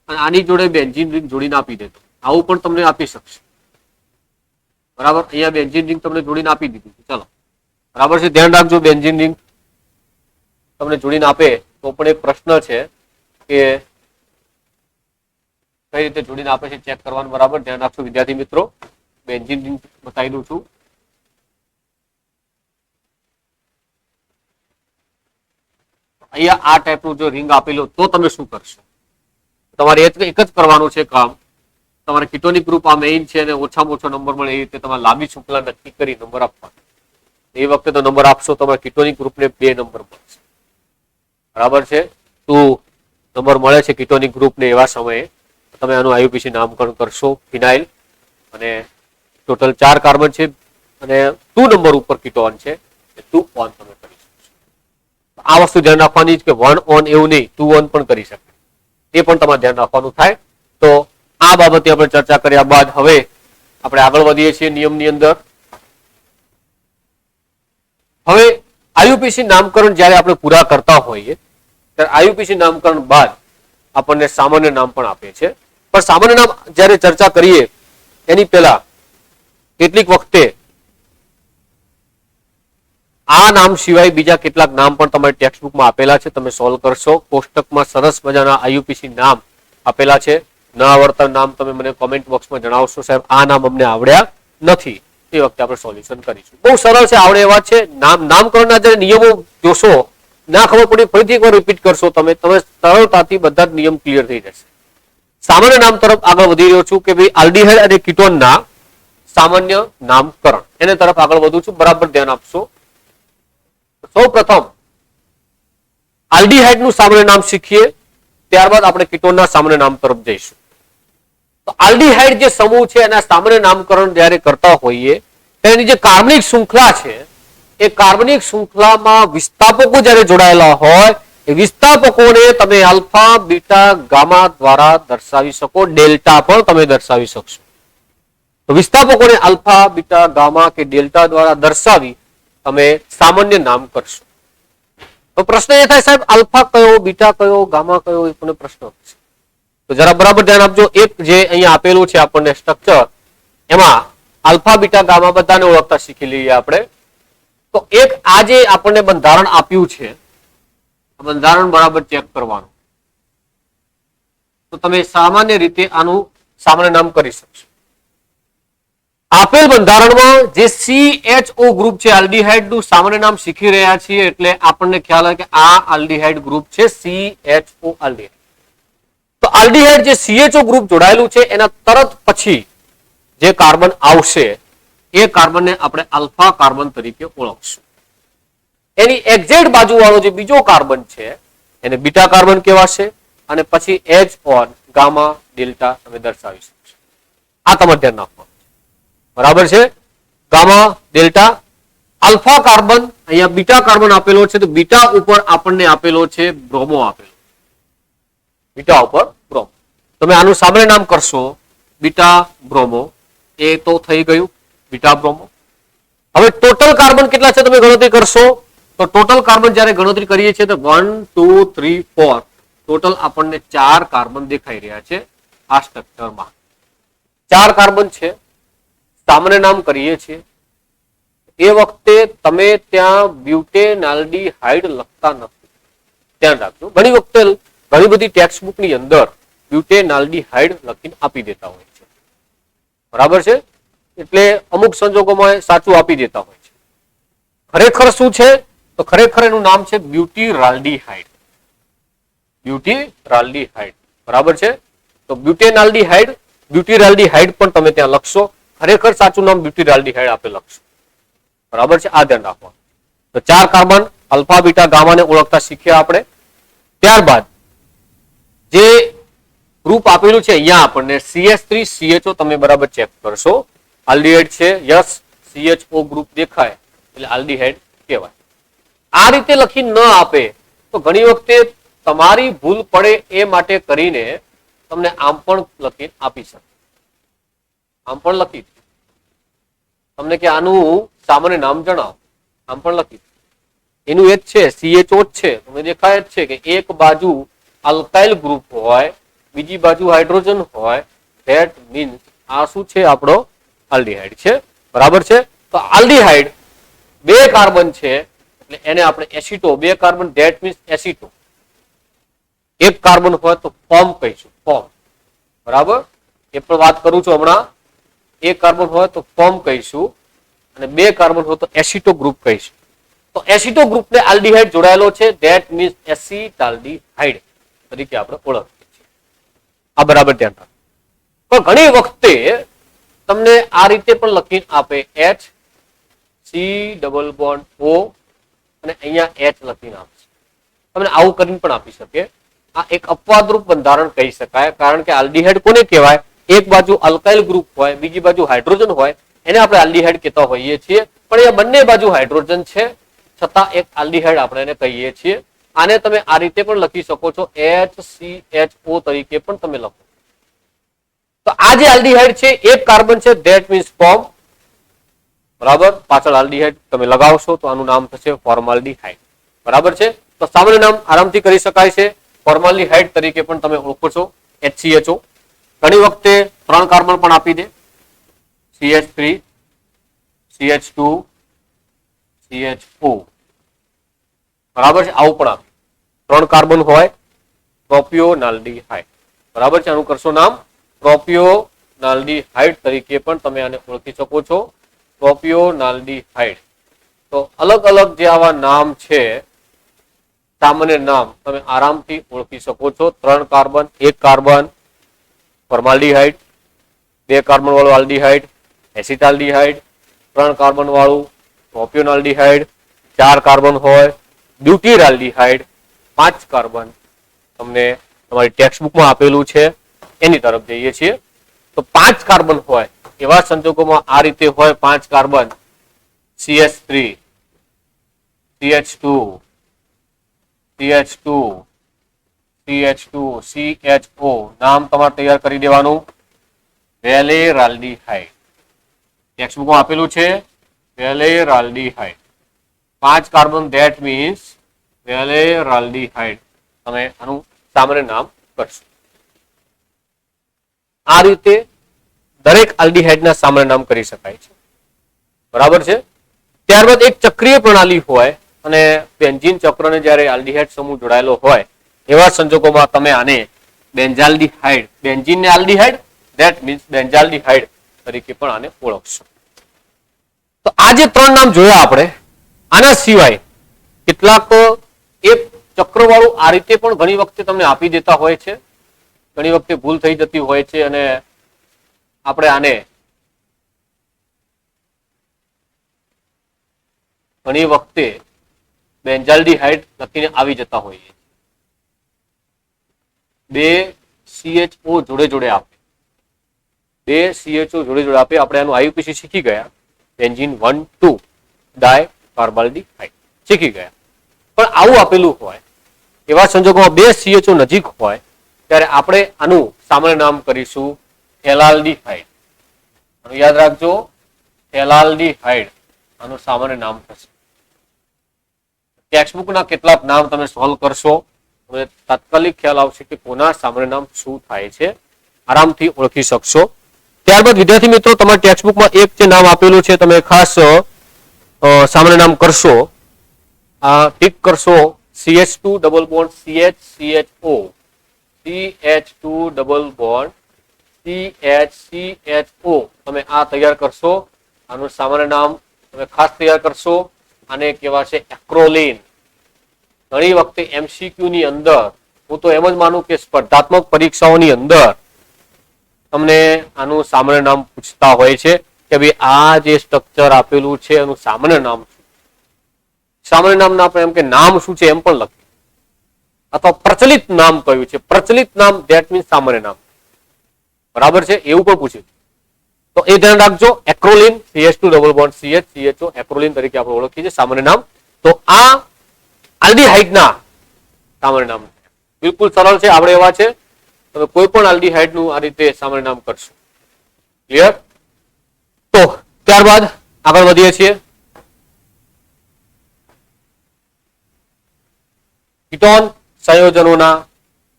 Speaker 1: અને આની જોડે બેન્ઝીન રિંગ જોડીને આપી દેતો. આવું પણ તમને આપી શકશે. બરાબર? અહીંયા બેન્ઝીન રિંગ તમને જોડીને આપી દીધું. ચલો, બરાબર છે? ધ્યાન રાખજો, બેન્ઝીન રિંગ તમને જોડીને આપે તો પણ એક પ્રશ્ન છે કે કઈ રીતે જોડીને આપે છે, ચેક કરવાનું. બરાબર? ધ્યાન રાખજો વિદ્યાર્થી મિત્રો. બેન્ઝીન રિંગ બતાવી દઉં છું. અહીંયા આ ટાઈપનું જો રિંગ આપેલું તો તમે શું કરશો? તમારે એક જ કરવાનું છે કામ. તમારે કીટોનિક ગ્રુપ આ મેઇન છે અને ઓછામાં ઓછો નંબર મળે એ રીતે તમારે લાંબી શૃંખલા નક્કી કરી નંબર આપવાનો. એ વખતે તો નંબર આપશો તમારે કીટોનિક ગ્રુપને 2 નંબર મળશે. બરાબર છે? 2 નંબર મળે છે કીટોનિક ગ્રુપને. એવા સમયે તમે આનું આઈયુપીસી નામકરણ કરશો, ફિનાઇલ. અને ટોટલ 4 કાર્બન છે અને 2 નંબર ઉપર કીટોન છે, 2 ઓન તમે કરી શકશો. આ વસ્તુ ધ્યાન રાખવાની કે 1 ઓન એવું નહીં, 2 ઓન પણ કરી શકે. એ પણ તમારે ધ્યાન રાખવાનું થાય. તો આ બાબતે આપણે ચર્ચા કર્યા બાદ હવે આપણે આગળ વધીએ છીએ નિયમની અંદર. હવે આઈયુપીસી નામકરણ જ્યારે આપણે પૂરા કરતા હોઈએ ત્યારે આઈયુપીસી નામકરણ બાદ આપણને સામાન્ય નામ પણ આપે છે. પણ સામાન્ય નામ જ્યારે ચર્ચા કરીએ એની પહેલા કેટલીક વખતે આ નામ સિવાય બીજા કેટલાક નામ પણ તમારી ટેક્સ્ટબુકમાં આપેલા છે. તમે સોલ્વ કરશો. કોષ્ટકમાં સરસ મજાના આઈયુપીસી નામ આપેલા છે. ન આવડતા નામ તમે મને કોમેન્ટ બોક્સમાં જણાવશો, સાહેબ આ નામ અમને આવડ્યા નથી. એ વખતે આપણે સોલ્યુશન કરીશું. બહુ સરળ છે, આવડે એવા છે. નામકરણના જ્યારે નિયમો જોશો, ના ખબર પડી ફરીથી એકવાર રિપીટ કરશો તમે સરળતાથી બધા જ નિયમ ક્લિયર થઈ જશે. સામાન્ય નામ તરફ આગળ વધી રહ્યો છું કે ભાઈ આલ્ડીહાઇડ અને કીટોનના સામાન્ય નામકરણ, એને તરફ આગળ વધું છું. બરાબર ધ્યાન આપશો. સૌ પ્રથમ આલ્ડીહાઇડ નું સામાન્ય નામ શીખીએ, ત્યારબાદ આપણે કીટોનના સામાન્ય નામ તરફ જઈશું. તો આલ્ડીહાઇડ જે સમૂહ છે એના સામાન્ય નામકરણ જ્યારે કરતા હોઈએ તેની જે કાર્બનિક શૃંખલા છે એ કાર્બનિક શૃંખલામાં વિસ્થાપકો જ્યારે જોડાયેલા હોય એ વિસ્થાપકોને તમે આલ્ફા બીટા ગામા દ્વારા દર્શાવી શકો, ડેલ્ટા પણ તમે દર્શાવી શકશો. તો વિસ્થાપકોને આલ્ફા બીટા ગામા કે ડેલ્ટા દ્વારા દર્શાવી તમે સામાન્ય નામ કરશો. તો પ્રશ્ન એ થાય સાહેબ આલ્ફા કયો, બીટા કયો, ગામા કયો, એ પણ પ્રશ્ન છે. તો જરા બરાબર ધ્યાન આપજો. એક જે અહીંયા આપેલું છે આપણને સ્ટ્રક્ચર, એમાં આલ્ફા બીટા ગામા બધાને ઓળખતા શીખી લઈએ આપણે. તો એક આ જે આપણને બંધારણ આપ્યું છે, બંધારણ બરાબર ચેક કરવાનું. તો તમે સામાન્ય રીતે આનું સામાન્ય નામ કરી શકશો. આપેલ બંધારણમાં જે CHO ગ્રુપ છે આલ્ડીહાઇડ નું સામાન્ય નામ શીખી રહ્યા છીએ એટલે આપણને ખ્યાલ આવે કે આ આલ્ડીહાઇડ ગ્રુપ છે CHO આલ્ડીહાઇડ. તો આલ્ડીહાઇડ જે CHO ગ્રુપ જોડાયેલું છે એના તરત પછી જે કાર્બન આવશે એ કાર્બનને આપણે આલ્ફા કાર્બન તરીકે ઓળખશું. એની એક્ઝેક્ટ બાજુ વાળો જે બીજો કાર્બન છે એને બીટા કાર્બન કહેવાશે અને પછી H ઓન ગામા ડેલ્ટા તમે દર્શાવી શકશો. આ તમારે ધ્યાન રાખવાનું. બરાબર છે. ગામા ડેલ્ટા આલ્ફા કાર્બન, અહીંયા બીટા કાર્બન આપેલો છે તો બીટા ઉપર આપણને આપેલો છે બ્રોમો આપેલો. બીટા ઉપર બ્રોમો. તમે આનું સામાન્ય નામ કરશો બીટા બ્રોમો. એ તો થઈ ગયું બીટા બ્રોમો. હવે ટોટલ કાર્બન કેટલા છે તમે ગણતરી કરશો તો ટોટલ કાર્બન જ્યારે ગણતરી કરીએ છીએ તો 1 2 3 4 ટોટલ આપણને 4 કાર્બન દેખાઈ રહ્યા છે આ સ્ટ્રક્ચરમાં. 4 કાર્બન છે. સામાન્ય નામ કરીએ છીએ એ વખતે તમે ત્યાં બ્યુટેનાલ્ડીહાઇડ લખતા નથી, ધ્યાન રાખજો. ઘણી વખતે ઘણી બધી ટેક્સ્ટ બુક ની અંદર બ્યુટેનાલ્ડીહાઇડ લખીને આપી દેતા હોય છે. બરાબર છે. એટલે અમુક સંજોગોમાં સાચું આપી દેતા હોય છે. ખરેખર શું છે તો ખરેખર એનું નામ છે બ્યુટીરાલ્ડીહાઇડ. બ્યુટીરાલ્ડીહાઇડ. બરાબર છે. તો બ્યુટેનાલ્ડીહાઇડ, બ્યુટીરાલ્ડીહાઇડ પણ તમે ત્યાં લખશો. ખરેખર સાચું નામ બ્યુટીરાલ્ડીહાઇડ આપે લખશો. બરાબર છે. આ ધ્યાન રાખવાનું. તો 4 કાર્બન આલ્ફા બીટા ગામાને ઓળખતા શીખ્યા આપણે. ત્યારબાદ જે ગ્રુપ આપેલું છે અહીંયા આપણને CH3 CHO તમે બરાબર ચેક કરશો. આલ્ડીહાઇડ છે, યસ. CHO ગ્રુપ દેખાય એટલે આલ્ડીહાઇડ કહેવાય. આ રીતે લખી ન આપે તો ઘણી વખતે તમારી ભૂલ પડે એ માટે કરીને તમને આમ પણ લખી આપી શકે. આમ પણ લખી તમને કે આનું સામાન્ય નામ જણાવો, આમ પણ લખી. એનું એ જ છે CHO જ છે. તમને દેખાય જ છે કે એક બાજુ આલ્કાઇલ ગ્રુપ હોય, બીજી બાજુ હાઇડ્રોજન હોય. ધેટ મીન્સ આ શું છે આપણો આલ્ડીહાઇડ છે. બરાબર છે. તો આલ્ડીહાઇડ 2 કાર્બન છે એટલે એને આપણે એસિટો, 2 કાર્બન ધેટ મીન્સ એસિટો. એક કાર્બન હોય તો ફોર્મ કહીશું, ફોર્મ. બરાબર. એ પણ વાત કરું છું હમણાં. એક કાર્બન હોય તો ફોર્મ કહીશું અને 2 કાર્બન હોય તો એસિટો ગ્રુપ કહીશું. તો એસિટો ગ્રુપને આલ્ડીહાઇડ જોડાયેલો છે ધેટ મીન્સ એસિટાલ્ડીહાઇડ તરીકે આપણે ઓળખીએ છીએ. આ બરાબર ધ્યાન રાખો. પણ ઘણી વખતે તમને આ રીતે પણ લખીને આપે H C double bond O અને અહીંયા H લખીને આપશે. તમને આવું કરીને પણ આપી શકે. આ એક અપવાદરૂપ બંધારણ કહી શકાય. કારણ કે આલ્ડીહાઇડ કોને કહેવાય? એક બાજુ અલ્કાઇલ ગ્રુપ હોય, બીજી બાજુ હાઇડ્રોજન હોય, એને આપણે આલ્ડીહાઇડ કહેતા હોઈએ છીએ. પણ એ બંને બાજુ હાઇડ્રોજન છે છતાં એક આલ્ડીહાઇડ આપણે એને કહીએ છીએ. આને તમે આ રીતે પણ લખી શકો છો, HCHO તરીકે પણ તમે લખો. તો આ જે આલ્ડીહાઇડ છે એક કાર્બન છે ધેટ મીન્સ ફોર્મ. બરાબર. પાછળ આલ્ડીહાઇડ તમે લગાવશો તો આનું નામ થશે ફોર્માલ્ડીહાઇડ. બરાબર છે. તો સામાન્ય નામ આરામથી કરી શકાય છે. ફોર્માલ્ડીહાઇડ તરીકે પણ તમે ઓળખો છો HCHO. ઘણી વખતે 3 કાર્બન પણ આપી દે, CH3 CH2 CHO. બરાબર છે. આવું પણ આપે. 3 કાર્બન હોય પ્રોપિયોનાલ્ડીહાઇડ. બરાબર છે. આનું કરશો નામ પ્રોપિયોનાલ્ડીહાઇડ તરીકે પણ તમે આને ઓળખી શકો છો. પ્રોપિયોનાલ્ડીહાઇડ. તો અલગ અલગ જે આવા નામ છે સામાન્ય નામ તમે આરામથી ઓળખી શકો છો. 3 કાર્બન, 1 કાર્બન ફોર્માલ્ડીહાઇડ, 2 કાર્બન વાળું આલ્ડીહાઇડ એસિટાલ્ડીહાઇડ, 3 કાર્બન વાળું પ્રોપિયોનાલ્ડીહાઇડ, 4 કાર્બન હોય બ્યુટીરાલ્ડીહાઇડ, 5 કાર્બન તમને તમારી ટેક્સ્ટ બુકમાં આપેલું છે એની તરફ જઈએ છીએ. તો 5 કાર્બન હોય એવા સંજોગોમાં આ રીતે હોય 5 carbon CH3 CH2 CH2 CHO નામ તમારે તૈયાર કરી દેવાનું વેલેરાલ્ડીહાઇડ. ટેક્સ્ટબુકમાં આપેલું છે વેલેરાલ્ડીહાઇડ. 5 કાર્બન, ધેટ મીન્સ વેલેરાલ્ડીહાઇડ. તમે આનું સામાન્ય નામ કરશો. આ રીતે દરેક આલ્ડીહાઇડના સામાન્ય નામ કરી શકાય છે. બરાબર છે. ત્યારબાદ એક ચક્રીય પ્રણાલી હોય અને બેન્ઝીન ચક્રને જ્યારે આલ્ડીહાઇડ સમૂહ જોડાયેલો હોય એવા સંજોગોમાં તમે આને બેન્ઝાલ્ડીહાઇડ, બેન્ઝીનને આલ્ડીહાઇડ, ધેટ મીન્સ બેન્ઝાલ્ડીહાઇડ તરીકે પણ આને ઓળખશો. તો આ જે 3 નામ જોયા આપણે, આના સિવાય કેટલાક એક ચક્રવાળું આ રીતે પણ ઘણી વખતે તમને આપી દેતા હોય છે. ઘણી વખતે ભૂલ થઈ જતી હોય છે અને આપણે આને ઘણી વખતે બેન્ઝાલ્ડીહાઇડ લખીને આવી જતા હોઈએ. 2 CHO જોડે જોડે આપે, 2 CHO જોડે જોડે આપે. આપણે આનું IUPAC શીખી ગયા. બેન્ઝીન 1,2 ડાયકાર્બાલ્ડીહાઇડ શીખી ગયા. પણ આવું આપેલું હોય એવા સંજોગોમાં 2 CHO નજીક હોય ત્યારે આપણે આનું સામાન્ય નામ કરીશું એલાલ્ડીહાઇડ. યાદ રાખજો, એલાલ્ડીહાઇડ આનું સામાન્ય નામ થશે. ટેક્સ્ટબુકના કેટલાક નામ તમે સોલ્વ કરશો તો તાત્કાલિક ખ્યાલ આવશે કે કોના સામાન્ય નામ શું થાય છે, આરામથી ઓળખી શકશો. ત્યારબાદ વિદ્યાર્થી મિત્રો, તમારા ટેક્સ્ટબુકમાં એક જે નામ આપેલું છે તમે ખાસ સામાન્ય નામ કરશો. ટીક કરશો CH2 double bond CH CHO, CH2 double bond CHO. તમે આ તૈયાર કરશો. આનું સામાન્ય નામ તમે ખાસ તૈયાર કરશો. આને કહેવાશે એક્રોલિન. ઘણી વખતે MCQ ની અંદર, હું તો એમ જ માનું કે સ્પર્ધાત્મક પરીક્ષાઓની અંદર તમને આનું સામાન્ય નામ પૂછતા હોય છે કે ભાઈ આ જે સ્ટ્રક્ચર આપેલું છે એનું સામાન્ય નામ શું. સામાન્ય નામ ના આપણે એમ કે નામ શું છે એમ પણ લખીએ, અથવા પ્રચલિત નામ કયું છે. પ્રચલિત નામ ધેટ મીન્સ સામાન્ય નામ. બરાબર છે, એવું પણ પૂછ્યું. તો એ ધ્યાન રાખજો. એક્રોલિન, CH2 ડબલ બોન્ડ CHO, એક્રોલિન તરીકે આપણે ઓળખીએ છીએ સામાન્ય નામ. તો આ આલ્ડીહાઇડના સામાન્ય નામ બિલકુલ સરળ છે, આપણે એવા છે. તમે કોઈ પણ આલ્ડીહાઇડ નું આ રીતે સામાન્ય નામ કરશો. ક્લિયર? તો ત્યારબાદ આગળ વધીએ છીએ. કીટોન સંયોજનોના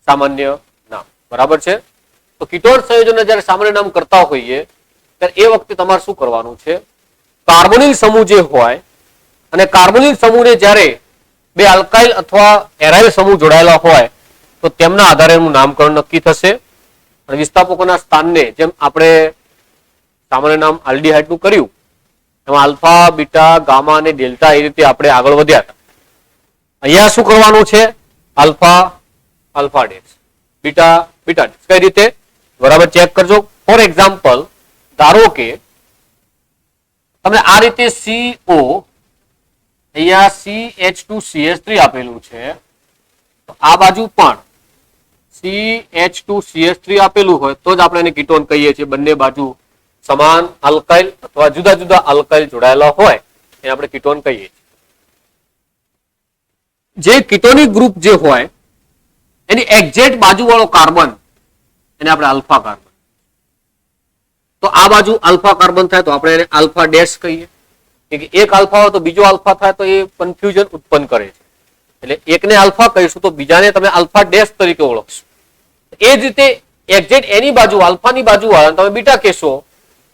Speaker 1: સામાન્ય નામ. બરાબર છે. તો કીટોન સંયોજનના જ્યારે સામાન્ય નામ કરતા હોઈએ ત્યારે એ વખતે તમારે શું કરવાનું છે? કાર્બોનિલ સમૂહ જે હોય અને કાર્બોનિલ સમૂહને જ્યારે 2 આલ્કાઇલ અથવા એરાઇલ સમૂહ જોડાયેલા હોય તો તેમના આધારે એનું નામકરણ નક્કી થશે. અને વિસ્થાપકોના સ્થાનને જેમ આપણે સામાન્ય નામ આલ્ડીહાઇડ નું કર્યું એમાં આલ્ફા, બીટા, ગામા અને ડેલ્ટા એ રીતે આપણે આગળ વધ્યા હતા. અહીંયા શું કરવાનું છે? Alpha, alpha dash, beta, beta dash. કઈ રીતે? બરાબર ચેક કરજો. ફોર એક્ઝામ્પલ, ધારો કે તમને આ રીતે CO, અહીંયા CH2CH3 આપેલું છે, તો આ બાજુ પણ CH2CH3 આપેલું હોય તો જ આપણે એને કીટોન કહીએ છીએ. બંને બાજુ સમાન આલ્કાઇલ અથવા જુદા જુદા આલ્કાઇલ જોડાયેલા હોય એને આપણે કીટોન કહીએ છીએ. જે કીટોનિક ગ્રુપ જે હોય એની એક્ઝેક્ટ બાજુવાળો કાર્બન એને આપણે આલ્ફા કાર્બન. તો આ બાજુ આલ્ફા કાર્બન થાય તો આપણે એને આલ્ફા ડેશ કહીએ. એક આલ્ફા હોય તો બીજો આલ્ફા થાય તો એ કન્ફ્યુઝન ઉત્પન્ન કરે છે. એટલે એકને આલ્ફા કહીશું તો બીજાને તમે આલ્ફા ડેશ તરીકે ઓળખશો. એ જ રીતે એક્ઝેક્ટ એની બાજુ આલ્ફાની બાજુ વાળાને તમે બીટા કહેશો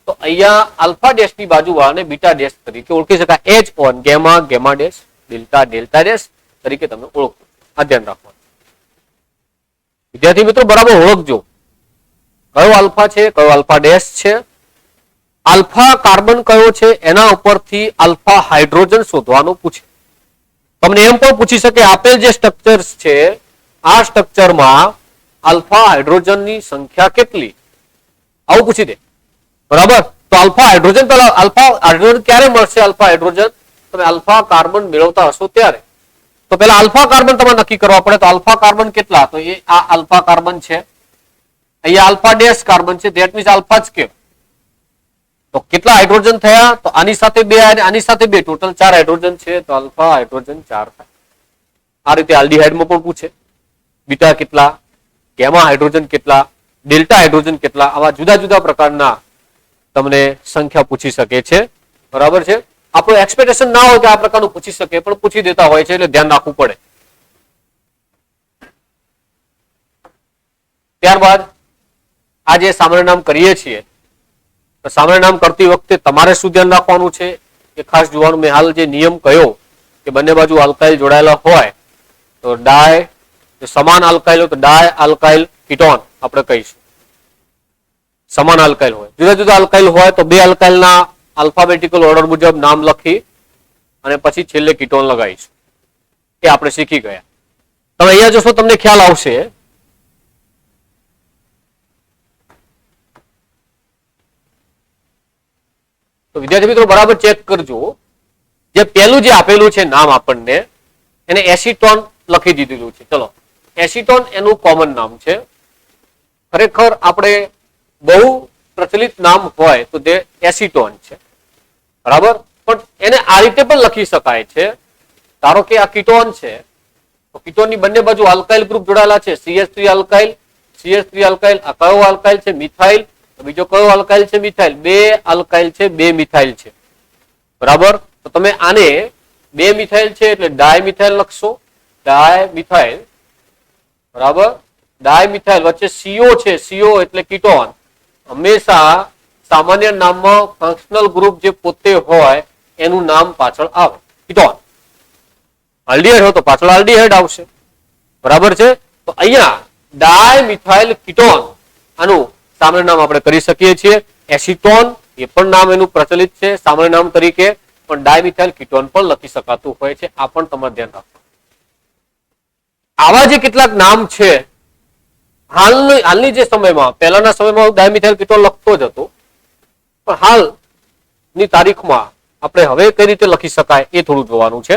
Speaker 1: તો અહીંયા આલ્ફા ડેશ ની બાજુ વાળાને બીટા ડેશ તરીકે ઓળખી શકાય. H on gamma, gamma dash, delta, delta dash તરીકે તમે ઓળખો. આ ધ્યાન રાખવાનું. વિદ્યાર્થી મિત્રો બરાબર ઓળખજો કયો આલ્ફા છે, કયો આલ્ફા ડેશ છે. આલ્ફા કાર્બન કયો છે એના ઉપરથી આલ્ફા હાઇડ્રોજન શોધવાનું પૂછે. તમને એમ પણ પૂછી શકે આપેલ જે સ્ટ્રક્ચર છે આ સ્ટ્રક્ચરમાં આલ્ફા હાઇડ્રોજનની સંખ્યા કેટલી, આવું પૂછી દે. બરાબર? તો આલ્ફા હાઇડ્રોજન, પેલા આલ્ફા હાઇડ્રોજન ક્યારે મળશે? આલ્ફા હાઇડ્રોજન તમે આલ્ફા કાર્બન મેળવતા હશો ત્યારે. તો પેલા આલ્ફા કાર્બન તમારે નક્કી કરવા પડે. તો આલ્ફા કાર્બન કેટલા? તો એ આ આલ્ફા કાર્બન છે, અહીંયા આલ્ફા ડેશ કાર્બન છે, ધેટ મીન્સ આલ્ફા જ કેમ. તો કેટલા હાઇડ્રોજન થયા? તો આની સાથે 2 અને આની સાથે 2, ટોટલ 4 હાઇડ્રોજન છે. તો આલ્ફા હાઇડ્રોજન 4 થાય. આ રીતે આલ્ડીહાઇડમાં પણ પૂછે, બીટા કેટલા, ગેમા હાઇડ્રોજન કેટલા, ડેલ્ટા હાઇડ્રોજન કેટલા, આવા જુદા જુદા પ્રકારના તમને સંખ્યા પૂછી શકે છે. બરાબર છે. આપણું એક્સપેક્ટેશન ના હોય કે આ પ્રકારનું પૂછી શકે, પણ પૂછી દેતા હોય છે, એટલે ધ્યાન રાખવું પડે. ત્યારબાદ આ જે સામાન્ય નામ કરીએ છીએ, તો સામાન્ય નામ કરતી વખતે તમારે શું ધ્યાન રાખવાનું છે એ ખાસ જોવાનું. મેં હાલ જે નિયમ કહ્યો કે બંને બાજુ આલ્કાઇલ જોડાયેલા હોય તો ડાય, સમાન આલ્કાઇલ હોય તો ડાય આલ્કાઇલ કીટોન આપણે કહીશું. સમાન આલ્કાઇલ હોય, જુદા જુદા આલ્કાઇલ હોય તો બે આલ્કાઇલના આલ્ફાબેટિકલ ઓર્ડર મુજબ નામ લખી અને પછી છેલ્લે કીટોન લગાવીશું. એ આપણે શીખી ગયા. તમે અહીંયા જોશો તમને ખ્યાલ આવશે. તો વિદ્યાર્થી મિત્રો બરાબર ચેક કરજો. જે પહેલું જે આપેલું છે નામ આપણને, એને એસિટોન લખી દીધેલું છે. ચલો, એસિટોન એનું કોમન નામ છે. ખરેખર આપણે બહુ પ્રચલિત નામ હોય તો તે એસિટોન છે. બરાબર, પણ એને આ રીતે પણ લખી શકાય છે. ધારો કે આ કીટોન છે, તો કીટોનની બંને બાજુ આલ્કાઇલ ગ્રુપ જોડાયેલા છે, CH3 આલ્કાઇલ, CH3 આલ્કાઇલ. આ કયો આલ્કાઇલ છે? મિથાઇલ. બીજો કયો આલ્કાઇલ છે? મિથાઇલ. બે આલ્કાઇલ છે, બે મિથાઇલ છે. બરાબર, તો તમે આને બે મિથાઇલ છે એટલે ડાયમિથાઇલ લખશો, ડાયમિથાઇલ. બરાબર, ડાયમિથાઇલ વચ્ચે CO છે, CO એટલે કીટોન. હંમેશા સામાન્ય નામમાં ફંક્શનલ ગ્રુપ જે પોતે હોય એનું નામ પાછળ આવે, કીટોન. આલ્ડીહાઇડ હોય તો પાછળ આલ્ડીહાઇડ આવશે. બરાબર છે. તો અહીંયા ડાયમિથાઇલ કીટોન આનું સામાન્ય નામ આપણે કરી શકીએ છીએ. એસિટોન એ પણ નામ એનું પ્રચલિત છે સામાન્ય નામ તરીકે, પણ ડાયમિથાઇલ કીટોન પણ લખી શકાતું હોય છે. આ પણ તમારે ધ્યાન રાખવું. આવા જે કેટલાક નામ છે, હાલની જે સમયમાં, પહેલાના સમયમાં ડાયમિથાઇલ કીટોન લખતો જ હતો, પણ હાલની તારીખમાં આપણે હવે કઈ રીતે લખી શકાય એ થોડું જોવાનું છે.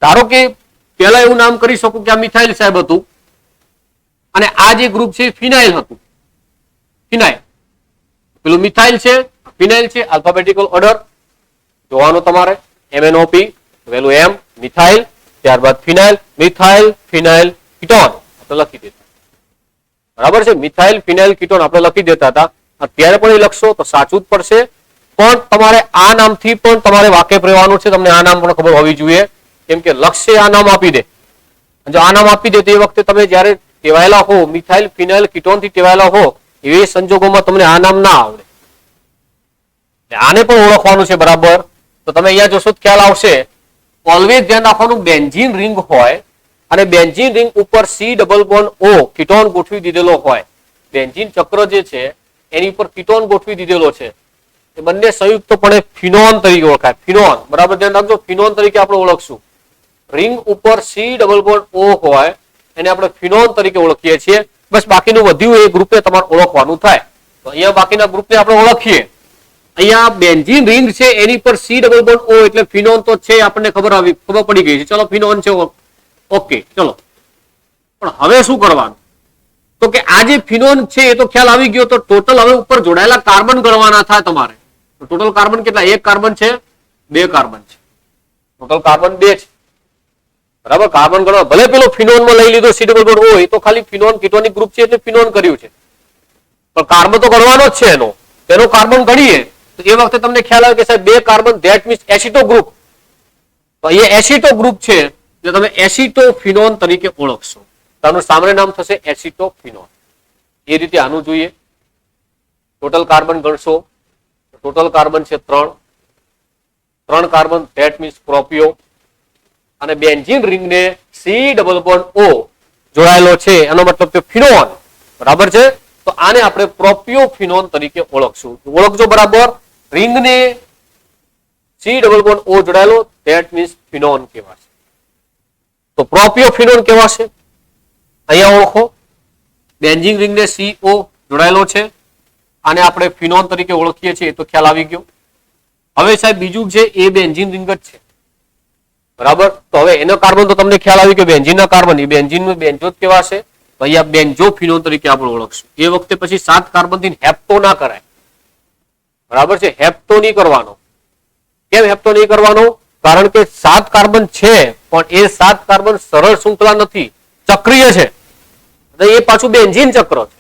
Speaker 1: ધારો કે પહેલા એવું નામ કરી શકું કે આ મિથાઇલ સાહેબ હતું અને આ જે ગ્રુપ છે ફિનાઇલ હતું. ફિનાઇલ, પેલું મિથાઇલ છે, ફિનાઇલ છે. આલ્ફાબેટિકલ ઓર્ડર જોવાનો તમારે. MNOP, પેલું M, મિથાઇલ, ત્યારબાદ ફિનાઇલ, મિથાઇલ ફિનાઇલ કીટોન આપણે લખી દેતા. બરાબર છે. મિથાઇલ ફિનાઇલ કીટોન આપણે લખી દેતા હતા. અત્યારે પણ એ લખશો તો સાચું જ પડશે, પણ તમારે આ નામથી પણ તમારે વાકેફ રહેવાનું છે. તમને આ નામ પણ ખબર હોવી જોઈએ, કેમ કે લક્ષ્ય આ નામ આપી દે. જો આ નામ આપી દે તો એ વખતે તમે જયારે ટેવાયેલા હો, મિથાઇલ ફિનાઇલ કીટોન થી ટેવાયેલા હો, એવી સંજોગોમાં તમને આ નામ ના આવડે. આને પણ ઓળખવાનું છે. બરાબર, તો તમે અહીંયા જોશો તો ખ્યાલ આવશે. ઓલવેઝ ધ્યાન રાખવાનું, બેન્ઝીન રિંગ હોય અને બેન્ઝીન રિંગ ઉપર C++O કીટોન ગોઠવી દીધેલો હોય. બેન્ઝીન ચક્ર જે છે એની ઉપર કીટોન ગોઠવી દીધેલો છે, એ બંને સંયુક્તપણે ફિનોન તરીકે ઓળખાય. ફિનોન, બરાબર ધ્યાન રાખજો, ફિનોન તરીકે આપણે ઓળખશું. રિંગ ઉપર C++O હોય એને આપણે ફિનોન તરીકે ઓળખીએ છીએ. બસ બાકીનું વધ્યું એ ગ્રુપને તમારે ઓળખવાનું થાય. તો અહીંયા બાકીના ગ્રુપને આપણે ઓળખીએ. અહીંયા બેન્ઝીન રિંગ છે એની પર C++O એટલે ફિનોન તો છે, આપણને ખબર પડી ગઈ છે. ચલો, ફિનોન છે, ઓકે. ચલો, પણ હવે શું કરવાનું? તો કે આ જે ફિનોન છે એ તો ખ્યાલ આવી ગયો. તો ટોટલ હવે ઉપર જોડાયેલા કાર્બન ગણવાના થાય તમારે. ટોટલ કાર્બન કેટલા? એક કાર્બન છે, બે કાર્બન છે. ટોટલ કાર્બન 2 છે. બરાબર, કાર્બન ગણવા. ભલે પેલો ફિનોનમાં લઈ લીધો C++O, એ તો ખાલી ફિનોન કીટોનિક ગ્રુપ છે એટલે ફિનોન કર્યું છે, પણ કાર્બન તો ગણવાનો જ છે એનો કાર્બન ગણીએ તો એ વખતે તમને ખ્યાલ આવે કે સાહેબ બે કાર્બન, ધેટ મીન્સ એસિટો ગ્રુપ. તો અહીંયા એસિટો ગ્રુપ છે એટલે તમે એસિટો ફિનોન તરીકે ઓળખશો. આનું સામાન્ય નામ થશે એસિટો ફિનોન. એ રીતે આનું જોઈએ. ટોટલ કાર્બન ગણશો, ટોટલ કાર્બન છે 3 કાર્બન, ધેટ મીન્સ પ્રોપિયો. અને બેન્ઝીન રિંગને C++O જોડાયેલો છે એનો મતલબ કે ફિનોન. બરાબર છે. તો આને આપણે પ્રોપિયો ફિનોન તરીકે ઓળખશું. ઓળખજો બરાબર. રિંગને C++O જોડાયેલો, ધેટ મીન્સ ફિનોન કહેવાશે. તો પ્રોપિયો ફિનોન કહેવાશે. અહીંયા ઓળખો, બેન્ઝીન રિંગને CO જોડાયેલો છે, આને આપણે ફિનોન તરીકે ઓળખીએ છીએ. તો ખ્યાલ આવી ગયો. હવે સાહેબ બીજું છે એ બેન્ઝીન રિંગ જ છે. બરાબર, તો હવે એનો કાર્બન તો તમને ખ્યાલ આવી ગયો, બેન્ઝીનના કાર્બન એ બેન્ઝીન બેન્ઝો જ કહેવાશે. અહીંયા બેન્ઝો ફિનોન તરીકે આપણે ઓળખશું. એ વખતે પછી 7 કાર્બન થી હેપ્ટો ના કરાય. બરાબર છે, હેપ્ટો નહીં કરવાનો. કેમ હેપ્ટો નહીં કરવાનો? કારણ કે 7 કાર્બન છે પણ એ 7 કાર્બન સરળ શૃંખલા નથી, ચક્રીય છે. એ પાછું બેન્ઝીન ચક્ર છે,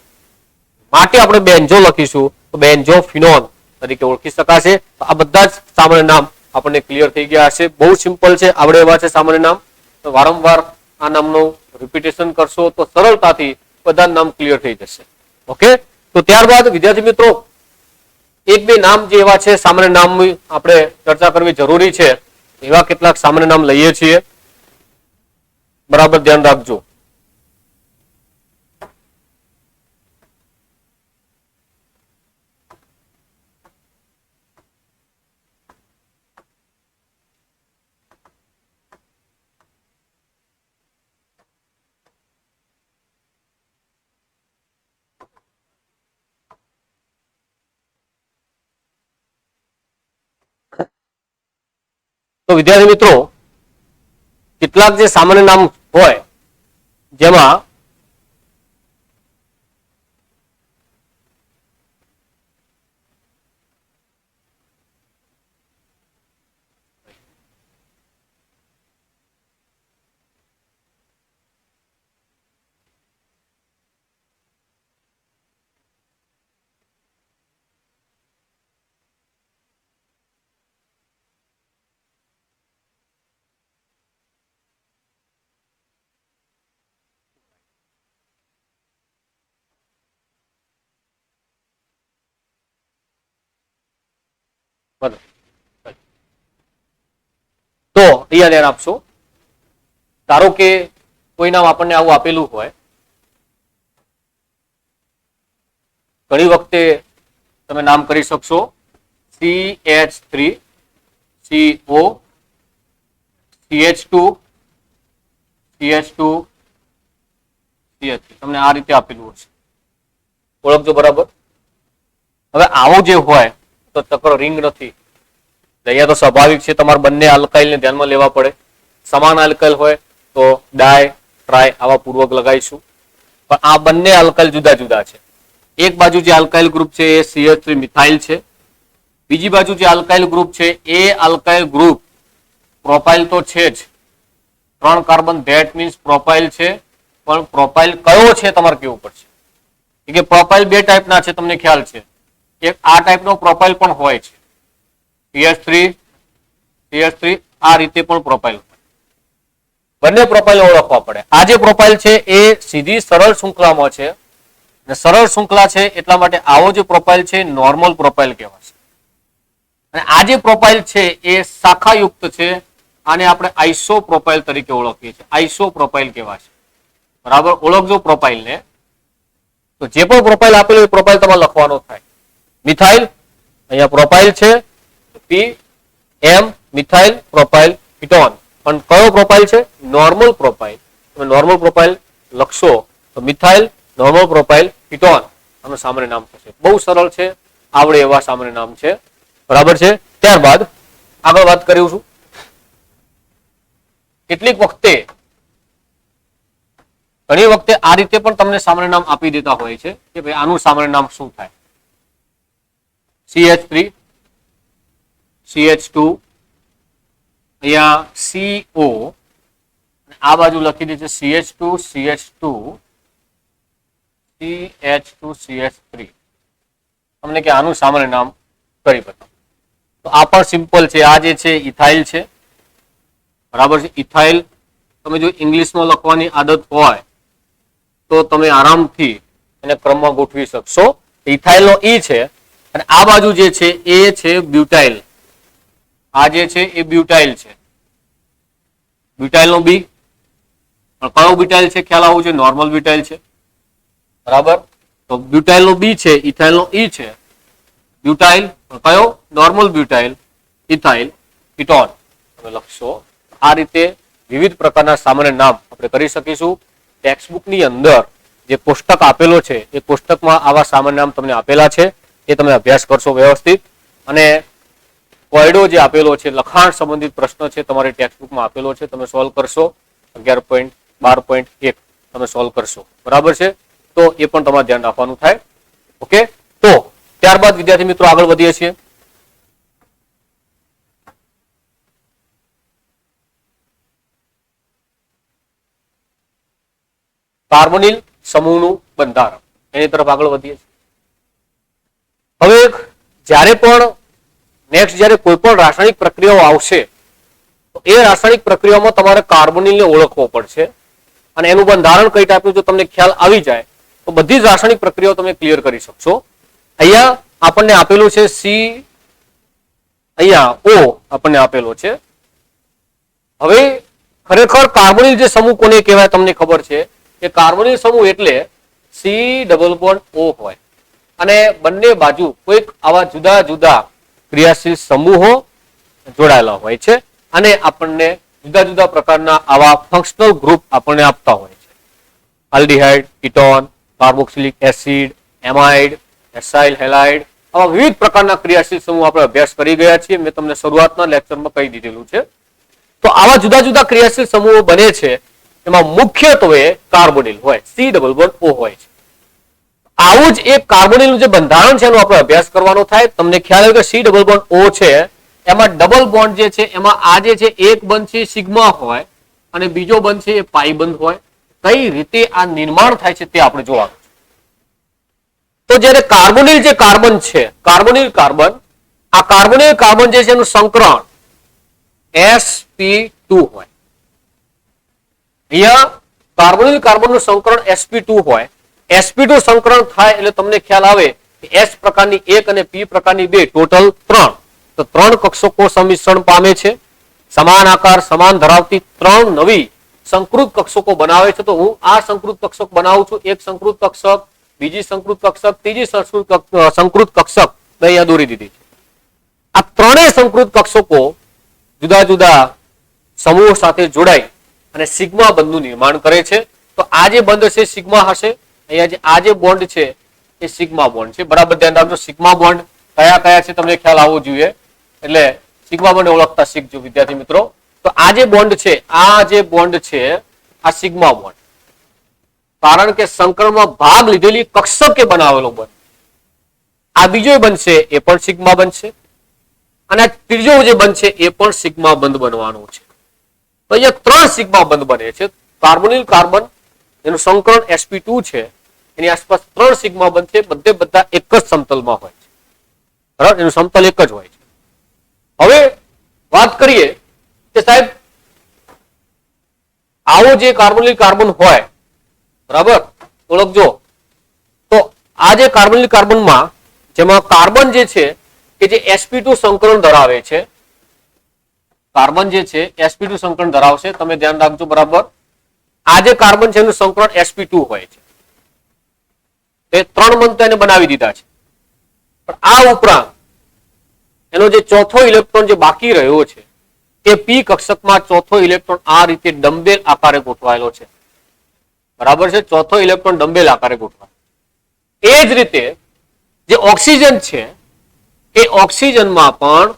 Speaker 1: માટે આપણે બેન્ઝો લખીશું તો બેન્ઝો ફિનોલ તરીકે ઓળખી શકાશે. આ બધા જ સામાન્ય નામ આપણને ક્લિયર થઈ ગયા હશે. બહુ સિમ્પલ છે, આવડે એવા છે સામાન્ય નામ. તો વારંવાર આ નામનું રિપીટેશન કરશો તો સરળતાથી બધા નામ ક્લિયર થઈ જશે. ઓકે, તો ત્યારબાદ વિદ્યાર્થી મિત્રો એક બે નામ જે એવા છે સામાન્ય નામની આપણે ચર્ચા કરવી જરૂરી છે. એવા કેટલાક સામાન્ય નામ લઈએ છીએ, બરાબર ધ્યાન રાખજો. તો વિદ્યાર્થી મિત્રો કેટલાક જે સામાન્ય નામ હોય જેમાં તો અહીંયા ધ્યાન આપશો. ધારો કે કોઈ નામ આપણને આવું આપેલું હોય, ઘણી વખતે તમે નામ કરી શકશો CH3 CO CH2 CH2 CH3 તમને આ રીતે આપેલું હશે, ઓળખજો બરાબર. હવે આવું જે હોય તો ચક્ર રિંગ નથી. અહીંયા તો સ્વાભાવિક છે તમારે બંને આલ્કાઇલને ધ્યાનમાં લેવા પડે. સમાન આલ્કાઇલ હોય તો ડાય ટ્રાય આવા પૂર્વક લગાવીશું, પણ આ બંને આલ્કાઇલ જુદા જુદા છે. એક બાજુ જે આલ્કાઇલ ગ્રુપ છે એ CH3 મિથાઇલ છે, બીજી બાજુ જે આલ્કાઇલ ગ્રુપ છે એ આલ્કાઇલ ગ્રુપ પ્રોપાઇલ તો છે જ, 3 કાર્બન ધેટ મીન્સ પ્રોપાઇલ છે, પણ પ્રોપાઇલ કયો છે તમારે કેવું પડશે. કે પ્રોપાઇલ બે ટાઈપના છે, તમને ખ્યાલ છે. એક આ ટાઈપનો પ્રોપાઇલ પણ હોય છે, CH3 આ રીતે પણ પ્રોપાઇલ હોય. બંને પ્રોપાઇલ ઓળખવા પડે. આ જે પ્રોપાઇલ છે એ સીધી સરળ શૃંખલામાં છે, અને સરળ શૃંખલા છે એટલા માટે આવો જે પ્રોપાઇલ છે નોર્મલ પ્રોપાઇલ કહેવાશે. અને આ જે પ્રોપાઇલ છે એ શાખાયુક્ત છે, આને આપણે આઈસો પ્રોપાઇલ તરીકે ઓળખીએ છીએ. આઈસો પ્રોપાઇલ કહેવાશે, બરાબર. ઓળખજો પ્રોપાઇલને. તો જે પણ પ્રોપાઇલ આપેલું એ પ્રોપાઇલ તમારે લખવાનો થાય. મિથાઇલ અહીંયા પ્રોપાઇલ છે PM મિથાઇલ પ્રોપાઇલ કીટોન, પણ કયો પ્રોપાઇલ છે? Normal propyl. તમે નોર્મલ પ્રોપાઇલ લખશો તો મિથાઇલ નોર્મલ પ્રોપાઇલ કીટોન આનું સામાન્ય નામ થશે. બહુ સરળ છે, આવડે એવા સામાન્ય નામ છે, બરાબર છે. ત્યારબાદ આગળ વાત કર્યું છું. કેટલીક વખતે ઘણી વખતે આ રીતે પણ તમને સામાન્ય નામ આપી દેતા હોય છે કે ભાઈ આનું સામાન્ય નામ શું થાય. CH3 CH2 અહીંયા CO, આ બાજુ લખી દે છે CH2 CH2 CH2 CH3. તમને કે આનું સામાન્ય નામ કરી બતાવો. તો આ પણ સિમ્પલ છે. આ જે છે ઇથાઇલ છે, બરાબર છે. ઇથાઇલ તમે જો ઇંગ્લિશમાં લખવાની આદત હોય તો તમે આરામથી એને ક્રમમાં ગોઠવી શકશો. ઇથાઇલનો ઈ છે, અને આ બાજુ જે છે એ છે બ્યુટાઇલ. આ જે છે એ બ્યુટાઇલ છે, બ્યુટાઇલનો બી. પણ કયો બ્યુટાઇલ છે ખ્યાલ આવવું છે? નોર્મલ બ્યુટાઇલ છે, બરાબર. તો બ્યુટાઇલનો બી છે, ઇથાઇલનો ઈ છે. બ્યુટાઇલ કયો? નોર્મલ બ્યુટાઇલ, ઇથાઇલ, કીટોન તમે લખશો. આ રીતે વિવિધ પ્રકારના સામાન્ય નામ આપણે કરી શકીશું. ટેક્સ્ટબુકની અંદર જે કોષ્ટક આપેલો છે એ કોષ્ટકમાં આવા સામાન્ય નામ તમને આપેલા છે, એ તમે અભ્યાસ કરશો વ્યવસ્થિત. અને કોયડો જે આપેલો છે, લખાણ સંબંધિત પ્રશ્ન છે, તમારી ટેક્સ્ટબુકમાં આપેલો છે, તમે સોલ્વ કરશો. 11.12.1 તમે સોલ્વ કરશો, બરાબર છે. તો એ પણ તમારે ધ્યાન રાખવાનું થાય. ઓકે, તો ત્યારબાદ વિદ્યાર્થી મિત્રો આગળ વધીએ છીએ. કાર્બોનિલ સમૂહનું બંધારણ. એની તરફ આગળ વધીએ છીએ. હવે જ્યારે પણ નેક્સ્ટ જ્યારે કોઈ પણ રાસાયણિક પ્રક્રિયાઓ આવશે તો એ રાસાયણિક પ્રક્રિયામાં તમારે કાર્બોનિલને ઓળખવો પડશે અને એનું બંધારણ કઈ ટાઈપનું જો તમને ખ્યાલ આવી જાય તો બધી જ રાસાયણિક પ્રક્રિયાઓ તમે ક્લિયર કરી શકશો. અહીંયા આપણને આપેલું છે સી, અહીંયા ઓ આપણને આપેલો છે. હવે ખરેખર કાર્બોનિલ જે સમૂહ કોને કહેવાય તમને ખબર છે કે કાર્બોનિલ સમૂહ એટલે સી ડબલ બોન્ડ ઓ હોય અને બંને બાજુ કોઈક આવા જુદા જુદા ક્રિયાશીલ સમૂહો જોડાયેલા હોય છે અને આપણને જુદા જુદા પ્રકારના આવા ફંક્શનલ ગ્રુપ આપણને આપતા હોય છે. Aldehyde, ketone, carboxylic acid, amide, acyl halide, આવા વિવિધ પ્રકારના ક્રિયાશીલ સમૂહ આપણે અભ્યાસ કરી ગયા છીએ. મેં તમને શરૂઆતના લેક્ચરમાં કહી દીધેલું છે. તો આવા જુદા જુદા ક્રિયાશીલ સમૂહો બને છે એમાં મુખ્યત્વે કાર્બોનિલ હોય, સી ડબલ બોન્ડ ઓ હોય છે. આવું જ એક કાર્બોનિલનું જે બંધારણ છે એનો આપણે અભ્યાસ કરવાનો થાય. તમને ખ્યાલ આવે કે સી ડબલ બોન્ડ ઓ છે એમાં ડબલ બોન્ડ જે છે એમાં આ જે છે એક બંધ છે સિગ્મા હોય અને બીજો બંધ છે એ પાઈ બંધ હોય. કઈ રીતે આ નિર્માણ થાય છે તે આપણે જોવાનું છે. તો જ્યારે કાર્બોનિલ જે કાર્બન છે, કાર્બોનિલ કાર્બન, આ કાર્બોનિલ કાર્બન જે છે એનું સંકરણ sp2 હોય. અહીંયા કાર્બોનિલ કાર્બનનું સંકરણ sp2 હોય. sp2 સંકરણ થાય એટલે તમને ખ્યાલ આવે કે S પ્રકારની 1 અને P પ્રકારની 2 ટોટલ 3. તો 3 કક્ષકો સંમિશ્રણ પામે છે. સમાન આકાર, સમાન ધરાવતી 3 નવી સંકૃત કક્ષકો બનાવે છે. તો હું આ સંકૃત કક્ષક બનાવું છું. એક સંકૃત કક્ષક, બીજી સંકૃત કક્ષક, ત્રીજી સંકૃત કક્ષક અહીંયા દોરી દીધી છે. આ ત્રણેય સંકૃત કક્ષકો જુદા જુદા સમૂહ સાથે જોડાઈ અને સિગ્મા બંધનું નિર્માણ કરે છે. તો આ જે બંધ છે સિગ્મા હશે. અહીંયા જે આ જે બોન્ડ છે એ સિગ્મા બોન્ડ છે. બરાબર ધ્યાન રાખજો. સિગ્મા બોન્ડ કયા કયા છે તમને ખ્યાલ આવવો જોઈએ. એટલે સિગ્મા બોન્ડ ઓળખતા શીખજો વિદ્યાર્થી મિત્રો. તો આ જે બોન્ડ છે, આ જે બોન્ડ છે આ સિગ્મા બોન્ડ, કારણ કે સંકરણમાં ભાગ લીધેલી કક્ષકે બનાવેલો બંધ. આ બીજો બંધ છે એ પણ સિગ્મા બનશે અને આ ત્રીજો જે બંધ છે એ પણ સિગ્મા બંધ બનવાનો છે. તો અહીંયા 3 સિગ્મા બંધ બને છે. કાર્બોનિલ કાર્બન એનું સંકરણ sp2 છે, એની આસપાસ 3 સિગ્મા બંધ છે. બધા એક જ સમતલમાં હોય છે. બરાબર, એનું સમતલ એક જ હોય છે. હવે વાત કરીએ કે સાહેબ આવો જે કાર્બોનિલ કાર્બન હોય, બરાબર ઓળખજો. તો આ જે કાર્બોનિલ કાર્બનમાં જેમાં કાર્બન જે છે કે જે sp2 સંકરણ ધરાવે છે, કાર્બન જે છે sp2 સંકરણ ધરાવશે. તમે ધ્યાન રાખજો. બરાબર, આ જે કાર્બન છે એનું સંકરણ sp2 હોય છે. એ 3 બંધ એને બનાવી દીધા છે. પણ આ ઉપરાંત એનો જે ચોથો ઇલેક્ટ્રોન જે બાકી રહ્યો છે એ p કક્ષકમાં ચોથો ઇલેક્ટ્રોન આ રીતે ડમ્બેલ આકારે ગોઠવાયેલો છે. બરાબર છે, ચોથો ઇલેક્ટ્રોન ડમ્બેલ આકારે ગોઠવાયેલો. એ જ રીતે જે ઓક્સિજન છે એ ઓક્સિજનમાં પણ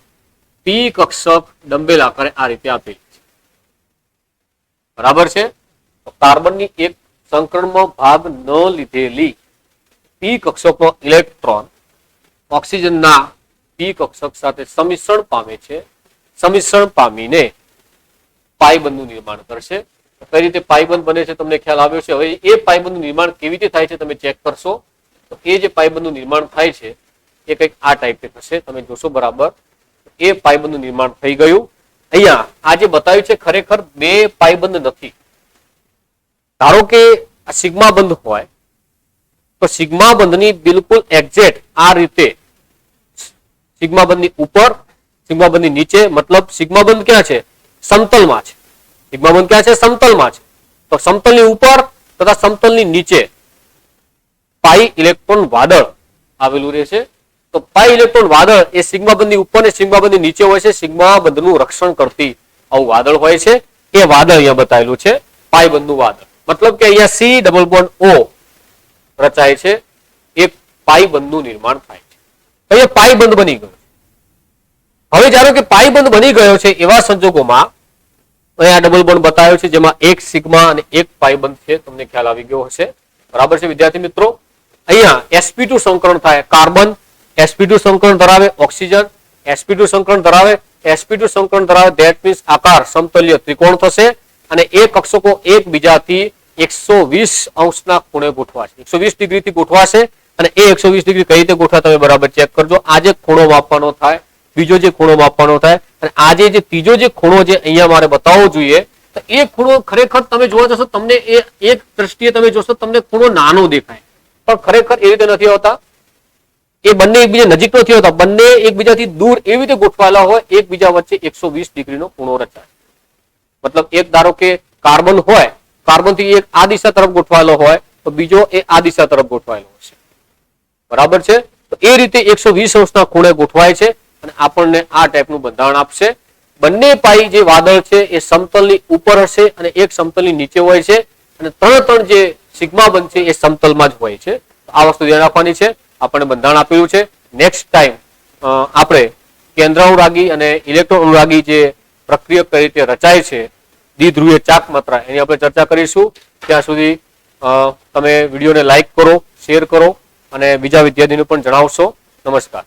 Speaker 1: p કક્ષક ડમ્બેલ આકારે આ રીતે આપેલી છે. બરાબર છે. કાર્બનની એક સંકરણમાં ભાગ ન લીધેલી p કક્ષકનો ઇલેક્ટ્રોન ઓક્સિજનના p કક્ષક સાથે સમિશ્રણ પામે છે. સમિશ્રણ પામીને પાઇબંધનું નિર્માણ કરશે. કઈ રીતે પાઇબંધ બને છે તમને ખ્યાલ આવ્યો છે. હવે એ પાઇબંધનું નિર્માણ કેવી રીતે થાય છે તમે ચેક કરશો. તો એ જે પાઇબંધનું નિર્માણ થાય છે એ કંઈક આ ટાઈપે થશે. તમે જોશો. બરાબર, એ પાઇબંધનું નિર્માણ થઈ ગયું. અહીંયા આ જે બતાવ્યું છે ખરેખર 2 પાઇબંધ નથી. ધારો કે આ સિગ્મા બંધ હોય તો સિગ્મા બંધની બિલકુલ એક્ઝેક્ટ આ રીતે સિગ્મા બંધની ઉપર, સિગ્મા બંધની નીચે, મતલબ સિગ્મા બંધ ક્યાં છે? સમતલમાં છે. સિગ્મા બંધ ક્યાં છે? સમતલમાં છે. તો સમતલની ઉપર તથા સમતલની નીચે પાઈ ઇલેક્ટ્રોન વાદળ આવેલું રહેશે. તો પાઈ ઇલેક્ટ્રોન વાદળ એ સિગ્મા બંધની ઉપર ને સિગ્મા બંધની નીચે હોય છે. સિગ્મા બંધનું રક્ષણ કરતી આવું વાદળ હોય છે. એ વાદળ અહીંયા બતાવેલું છે, પાઈ બંધનું વાદળ. મતલબ કે અહીંયા સી ડબલ બોન્ડ ઓ રચાય છે. એક પાઈ બંધનું નિર્માણ થાય છે. અહીંયા પાઈ બંધ બની ગયો. હવે ધારો કે પાઈ બંધ બની ગયો છે એવા સંજોગોમાં અહીંયા ડબલ બોન્ડ બતાવ્યો છે જેમાં એક સિગ્મા અને એક પાઈ બંધ છે. તમને ખ્યાલ આવી ગયો હશે. બરાબર છે વિદ્યાર્થી મિત્રો. અહીંયા sp2 સંકરણ થાય. કાર્બન sp2 સંકરણ ધરાવે, ઓક્સિજન sp2 સંકરણ ધરાવે, sp2 સંકરણ ધરાવે. ધેટ મીન્સ આકાર સમતલ્ય ત્રિકોણ થશે અને એ કક્ષકો એકબીજાથી 120 ખૂણે ગોઠવાશે. 120 ડિગ્રીથી ગોઠવાશે અને એ 120 ડિગ્રી કઈ રીતે ગોઠવા તમે બરાબર ચેક કરજો. આ જે ખૂણો માપવાનો થાય, બીજો જે ખૂણો માપવાનો થાય અને આજે જે ત્રીજો જે ખૂણો જે અહીંયા મારે બતાવવો જોઈએ, તો એ ખૂણો ખરેખર તમે જોવા જશો તમને એ એક દ્રષ્ટિએ તમે જોશો તમને ખૂણો નાનો દેખાય, પણ ખરેખર એ રીતે નથી હોતા. એ બંને એકબીજા નજીક નથી હોતા, બંને એકબીજાથી દૂર એવી રીતે ગોઠવાયેલા હોય, એકબીજા વચ્ચે 120 ડિગ્રીનો ખૂણો રચાય. મતલબ એક ધારો કે કાર્બન હોય, કાર્બન થી એક આ દિશા તરફ ગોઠવાયેલો હોય તો બીજો એ આ દિશા તરફ ગોઠવાયેલો હશે. બરાબર છે? તો એ રીતે 120 ખૂણે ગોઠવાય છે અને આપણને આ ટાઈપનું બંધારણ આપશે. બંને પાઈ જે વાદળ છે એ સમતલની ઉપર હશે અને એક સમતલની નીચે હોય છે અને ત્રણ જે સિગ્મા બનશે એ સમતલમાં જ હોય છે. આ વસ્તુ ધ્યાન રાખવાની છે. આપણને બંધારણ આપેલું છે. નેક્સ્ટ ટાઈમ આપણે કેન્દ્ર અનુરાગી અને ઇલેક્ટ્રોન અનુરાગી જે પ્રક્રિયા કઈ રીતે રચાય છે, દ્વિધ્રુવીય ચાક માત્રા, એની આપણે ચર્ચા કરીશું. ત્યાં સુધી તમે વિડીયોને લાઈક કરો, શેર કરો અને બીજા વિદ્યાર્થીને પણ જણાવશો. નમસ્કાર.